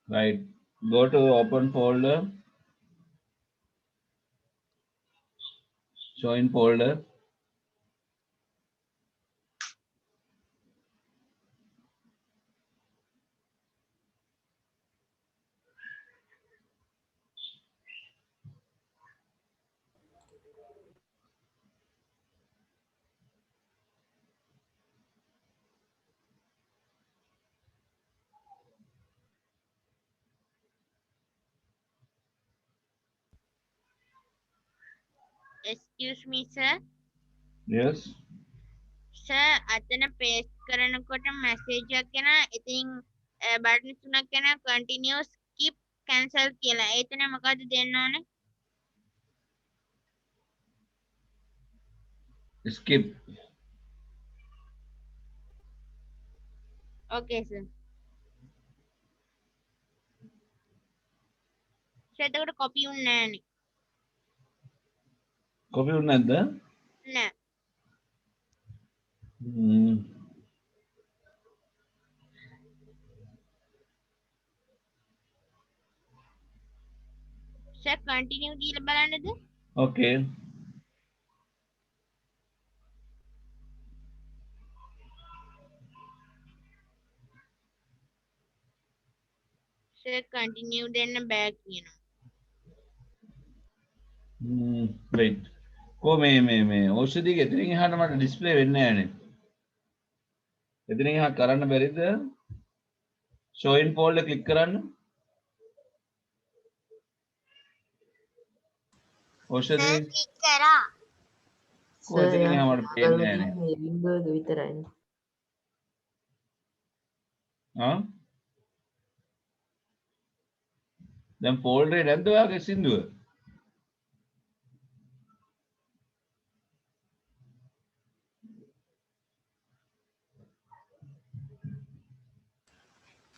Right. Go to open folder. Show in folder. excuse me sir. Yes. sir අතන paste කරනකොට message එකක් එනවා. ඉතින් බටන් තුනක් එනවා continue skip cancel කියලා. එතන මොකද්ද දෙන්න ඕනේ? Skip. okay sir. sir එතකොට copy උන්නේ නැහනේ. Copy නැද්ද? නෑ. sir continue කියලා බලන්නද? Okay. sir continue දෙන්න බෑ කියනවා. Wait. කො මේ ඖෂධික එතනින් එහාට මට ඩිස්ප්ලේ වෙන්නේ නැහැනේ. එතනින් එහා කරන්න බැරිද? show in folder click කරන්න. ඖෂධි සර් ක්ලික් කරා. කො එතනින් එහා මට පේන්නේ නැහැනේ. මේ වින්ඩෝ එක විතරයි. ආ? දැන් folder එකේ නැද්ද ඔයාගේ සින්දුව?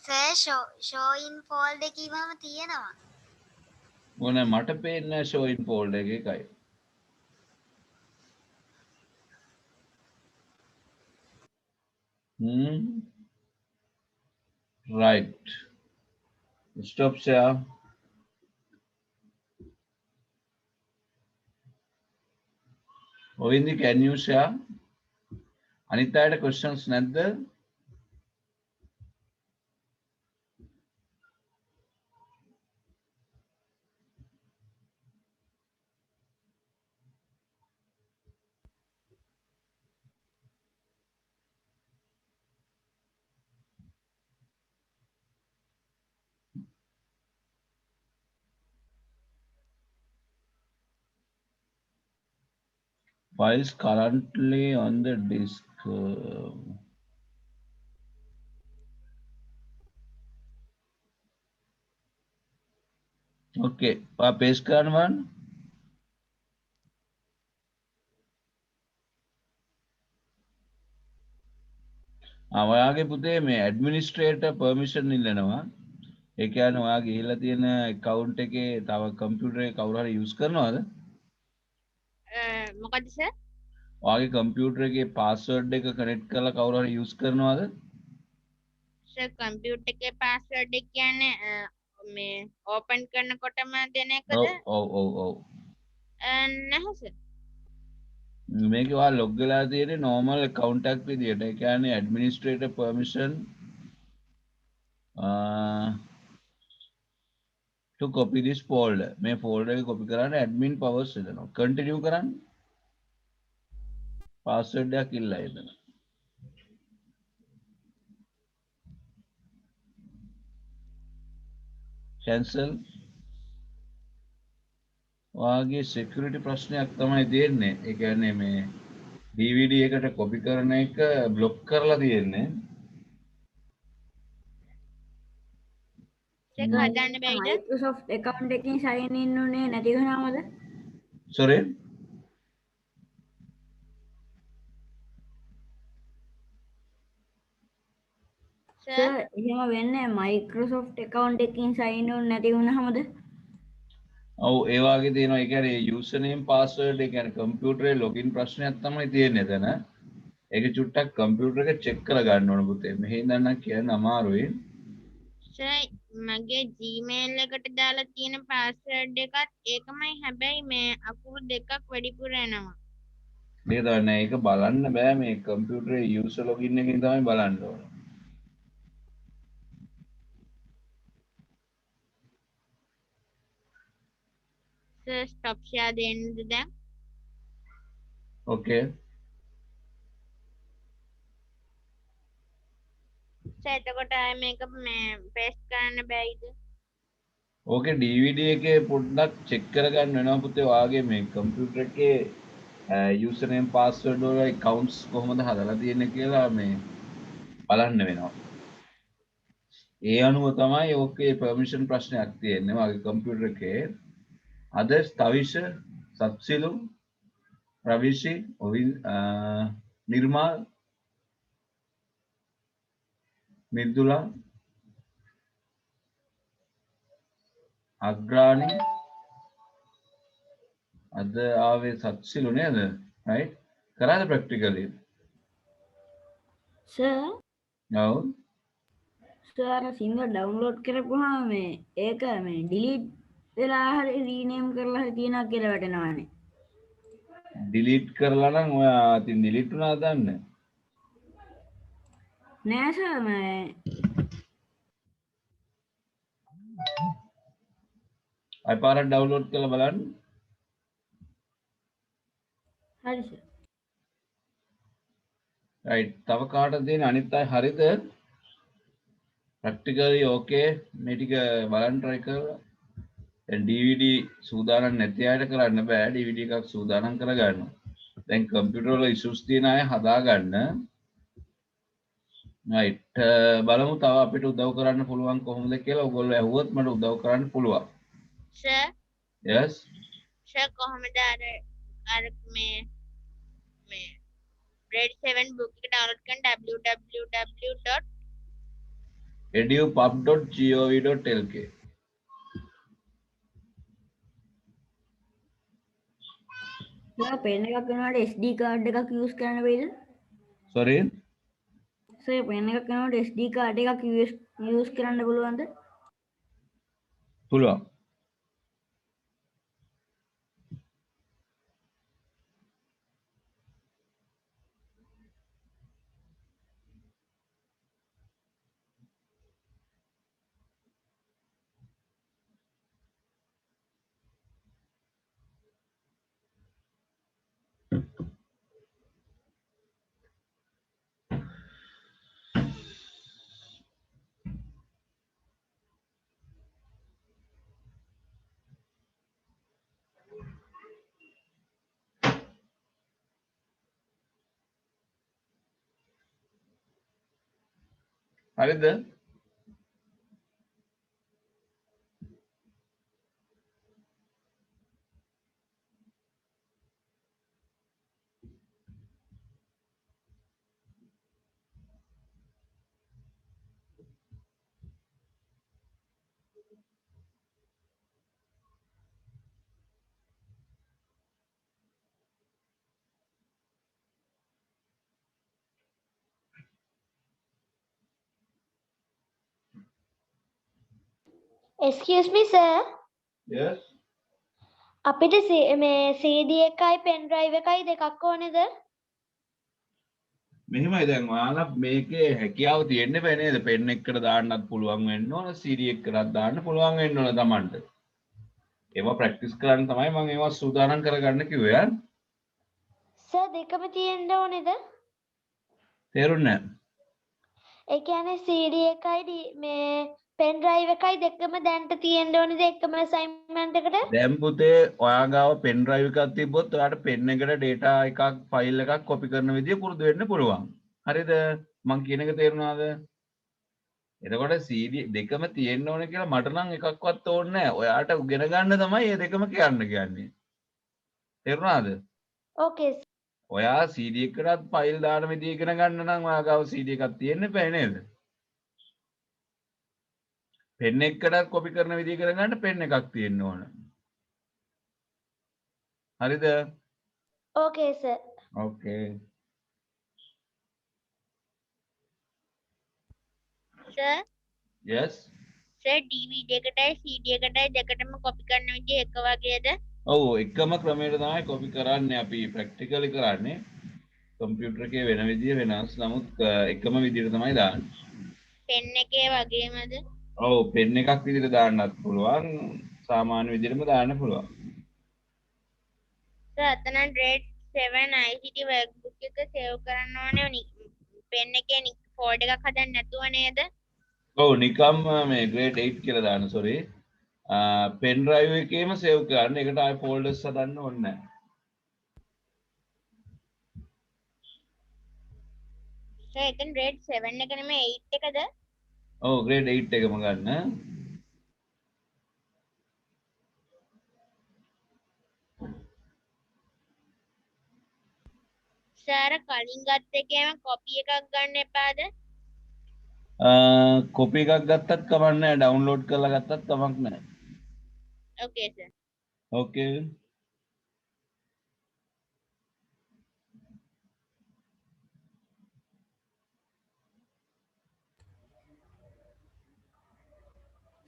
සර් show in folder කිව්වම තියෙනවා. ඕන මට පේන්නේ නැහැ show in folder එකේ එකයි. Right. Stop share. Ovindi, can you share? අනිත් අයට questions නැද්ද? Files currently on the disk. Okay, paste කරන්න. ඔයාගේ පුතේ මේ ඇඩ්මිනිස්ට්‍රේටර් පර්මිෂන් ඉල්ලනවා. ඒ කියන්නේ ඔයා ගිහිල්ලා තියෙන account එකේ තව කම්පියුටර් එක කවුරු හරි use කරනවද? මොකද්ද sir? ඔයාගේ කම්පියුටර් එකේ password එක connect කරලා කවුරු හරි use කරනවද? sir computer එකේ password එක කියන්නේ මේ open කරනකොටම දෙන එකද? ඔව්. නැහැ sir. මේකේ ඔයා log වෙලා තියෙන්නේ normal account එකක් විදියට. ඒ කියන්නේ administrator permission to copy this folder. මේ folder එක copy කරන්න admin powers දෙනවා. continue කරන්න. password එකක් ඉල්ලයි එතන. cancel. ඔයාගේ security ප්‍රශ්නයක් තමයි තියෙන්නේ. ඒ කියන්නේ මේ DVD එකට copy කරන එක block කරලා තියෙන්නේ. check හදන්න බැයිද? Microsoft account එකකින් sign in උනේ නැති වුණාමද? sorry. sir එහෙම වෙන්නේ Microsoft account එකකින් sign in නැති වුණාමද? ඔව් ඒ වගේ තියෙනවා. ඒ කියන්නේ username password ඒ කියන්නේ කම්පියුටරේ login ප්‍රශ්නයක් තමයි තියෙන්නේ එතන. ඒක චුට්ටක් කම්පියුටර් එක check කරලා ගන්න ඕන පුතේ. මෙහෙන් නම් කියන්න අමාරුයි. sir මගේ Gmail එකට දාලා තියෙන password එකත් ඒකමයි හැබැයි මේ අකුරු දෙකක් වැඩිපුර එනවා. මේ තමයි ඒක බලන්න බෑ මේ කම්පියුටරේ user login එකකින් තමයි බලන්න ඕන. සර් stop share දෙන්නද දැන්? Okay. සර් එතකොට ආයෙ මේක මේ paste කරන්න බැයිද? ඕකේ DVD එකේ පොඩ්ඩක් check කරගන්න වෙනවා පුතේ ඔයාගේ මේ කම්පියුටර් එකේ username password වල accounts කොහොමද හදලා තියෙන්නේ කියලා මේ බලන්න වෙනවා. ඒ අනුව තමයි ඕකේ permission ප්‍රශ්නයක් තියෙන්නේ මගේ කම්පියුටර් එකේ. අද ස්තවිෂ සත්සිලු රවිෂි නිර්මාල් මිදුලා අග්‍රාණි අද ආවේ සත්සිලු නේද? right? කරාද practically? සර් ඔව්. සර් සිංහල ඩවුන්ලෝඩ් කරපුවාම මේ ඒක මේ ඩිලීට් වෙලා හරි රීනේම් කරලා හරි තියනවා කියලා වැටෙනවානේ. delete කරලා නම් ඔයා ඉතින් delete වුණා දන්නේ. නෑ සර් මේ අය පාරක් download කරලා බලන්න. හරි සර්. right. තව කාටද දෙන්නේ අනිත් අය හරිද? practically okay මේ ටික බලන්න try කරලා. දැන් DVD සූදානම් නැති අයට කරන්න බෑ. DVD එකක් සූදානම් කරගන්න. දැන් කම්පියුටර් වල issues තියෙන අය හදාගන්න. right. බලමු තව අපිට උදව් කරන්න පුළුවන් කොහොමද කියලා. ඔයගොල්ලෝ ඇහුවොත් මට උදව් කරන්න පුළුවන්. Sir yes. සර් කොහොමද අර මේ grade 7 book එක download කරන්න edupub.gov.lk සර් පෙන් එකක් කරනකොට SD කාඩ් එකක් යූස් කරන්න බැයිද? sorry සර් පෙන් එකක් කරනකොට SD කාඩ් එකක් යූස් කරන්න පුළුවන්ද? පුළුවන්. හරිද? excuse me sir yes. අපිට මේ CD එකයි pen drive එකයි දෙකක් ඕනේද? මෙහෙමයි දැන් ඔයාලා මේකේ හැකියාව තියෙන්න බෑ නේද? පෙන් එකකට දාන්නත් පුළුවන් වෙන්න ඕන, CD එකකටත් දාන්න පුළුවන් වෙන්න ඕන Tamanට. ඒවා ප්‍රැක්ටිස් කරන්න තමයි මම ඒවා සූදානම් කරගන්න කිව්වේ. සර් දෙකම තියෙන්න ඕනේද? තේරුණේ නැහැ. ඒ කියන්නේ CD එකයි මේ pen drive එකයි දෙකම දැන්ට තියෙන්න ඕනේද එකම assignment එකට? දැන් පුතේ ඔයා ගාව පෙන් ඩ්‍රයිව් එකක් තිබ්බොත් ඔයාට පෙන් එකට data එකක් ෆයිල් එකක් කොපි කරන විදිය පුරුදු වෙන්න පුළුවන්. හරිද? මං කියන එක තේරුණාද? එතකොට CD දෙකම තියෙන්න ඕනේ කියලා මට නම් එකක්වත් ඕනේ නැහැ. ඔයාට ඉගෙන ගන්න තමයි මේ දෙකම කියන්නේ. තේරුණාද? okay ඔයා CD එකකට ෆයිල් දාන විදිය ඉගෙන ගන්න නම් ඔයා ගාව CD එකක් තියෙන්න බෑ නේද? පෙන් එකකට කොපි කරන විදිය ඉගෙන ගන්න පෙන් එකක් තියෙන්න ඕන. හරිද? okay sir okay. Sir yes. Sir DVD එකටයි CD එකටයි දෙකටම කොපි කරන විදිහ එක වගේද? ඔව් එකම ක්‍රමයට තමයි කොපි කරන්නේ අපි ප්‍රැක්ටිකලි කරන්නේ. කම්පියුටර් එකේ වෙන විදිය වෙනස්. නමුත් එකම විදියට තමයි දාන්නේ. පෙන් එකේ වගේමද? ඔව් පෙන් එකක් විදියට දාන්නත් පුළුවන්. සාමාන්‍ය විදියටම දාන්න පුළුවන්. සර් අතන grade 7 ICT workbook එක සේව් කරන්න ඕනේ පෙන් එකේ ෆෝල්ඩර් එකක් හදන්න නැතුව නේද? ඔව් නිකම්ම මේ grade 8 කියලා දාන්න sorry. පෙන් ඩ්‍රයිව් එකේම සේව් කරන්න. ඒකට ආයෙ ෆෝල්ඩර්ස් හදන්න ඕනේ නැහැ. සර් එතන grade 7 එක නෙමෙයි 8 එකද? ඔව් grade 8 එකම ගන්න. සර් කලින් ගත්ත එකේම කොපි එකක් ගන්න එපාද? කොපි එකක් ගත්තත් කමක් නැහැ. ඩවුන්ලෝඩ් කරලා ගත්තත් කමක් නැහැ. Okay sir. Okay.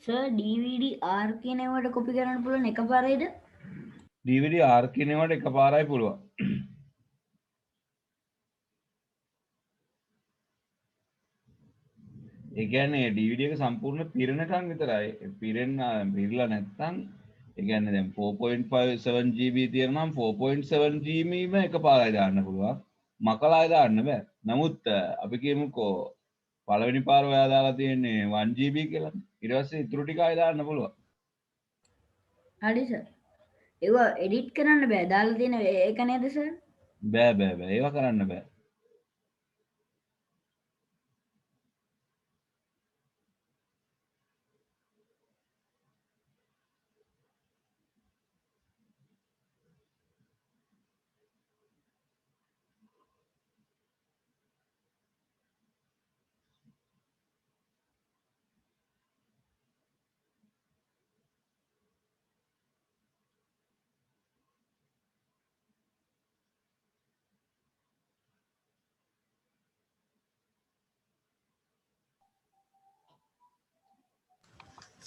Sir DVD R කියන ඒවාට කොපි කරන්න පුළුවන් එකපාරයිද? DVD R කියනවට එකපාරයි පුළුවන්. ඒ කියන්නේ DVD එක සම්පූර්ණ පිරෙනකන් විතරයි. පිරෙලා නැත්නම් ඒ කියන්නේ දැන් 4.57 GB තියෙනවා නම් 4.7 GB ම එකපාරයි දාන්න පුළුවන්. මකලා දාන්න බෑ. නමුත් අපි කියමුකෝ පළවෙනි පාර ඔයා දාලා තියෙන්නේ 1 GB කියලා. ඊට පස්සේ ඉතුරු ටික ආයෙ දාන්න පුළුවන්. හරි සර්. ඒවා එඩිට් කරන්න බෑ. දාලා තියෙන ඒක නේද සර්? බෑ. ඒවා කරන්න බෑ.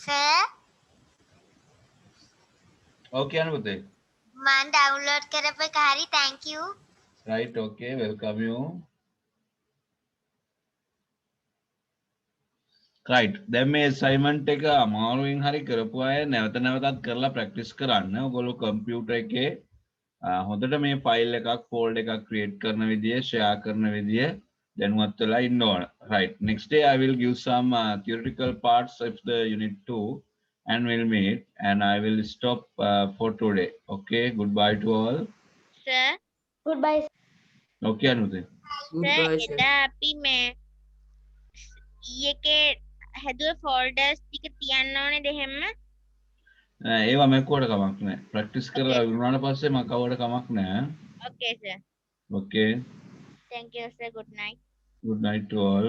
සර් ඕකේ අනුපතේ. මම ඩවුන්ලෝඩ් කරපු එක හරි thank you. right okay welcome you. right දැන් මේ assignment එක අමාරුවෙන් හරි කරපු අය නැවත නැවතත් කරලා practice කරන්න. ඔයගොල්ලෝ computer එකේ හොඳට මේ file එකක් folder එකක් create කරන විදිය share කරන විදිය දැනුවත් වෙලා ඉන්න ඕන. right next day I will give some theoretical parts of the unit 2 and we'll meet and I will stop for today. Okay, goodbye to all. Sir goodbye Okay අනුපතේ. Goodbye, sir. එදා අපි මේ එකේ හැදුව ෆෝල්ඩර්ස් ටික තියන්න ඕනේද එහෙම? ඒවා මැකුවට කමක් නැහැ. ප්‍රැක්ටිස් කරලා වුණාට පස්සේ මකවට කමක් නැහැ. Okay sir. Okay, thank you sir. good night. good night to all.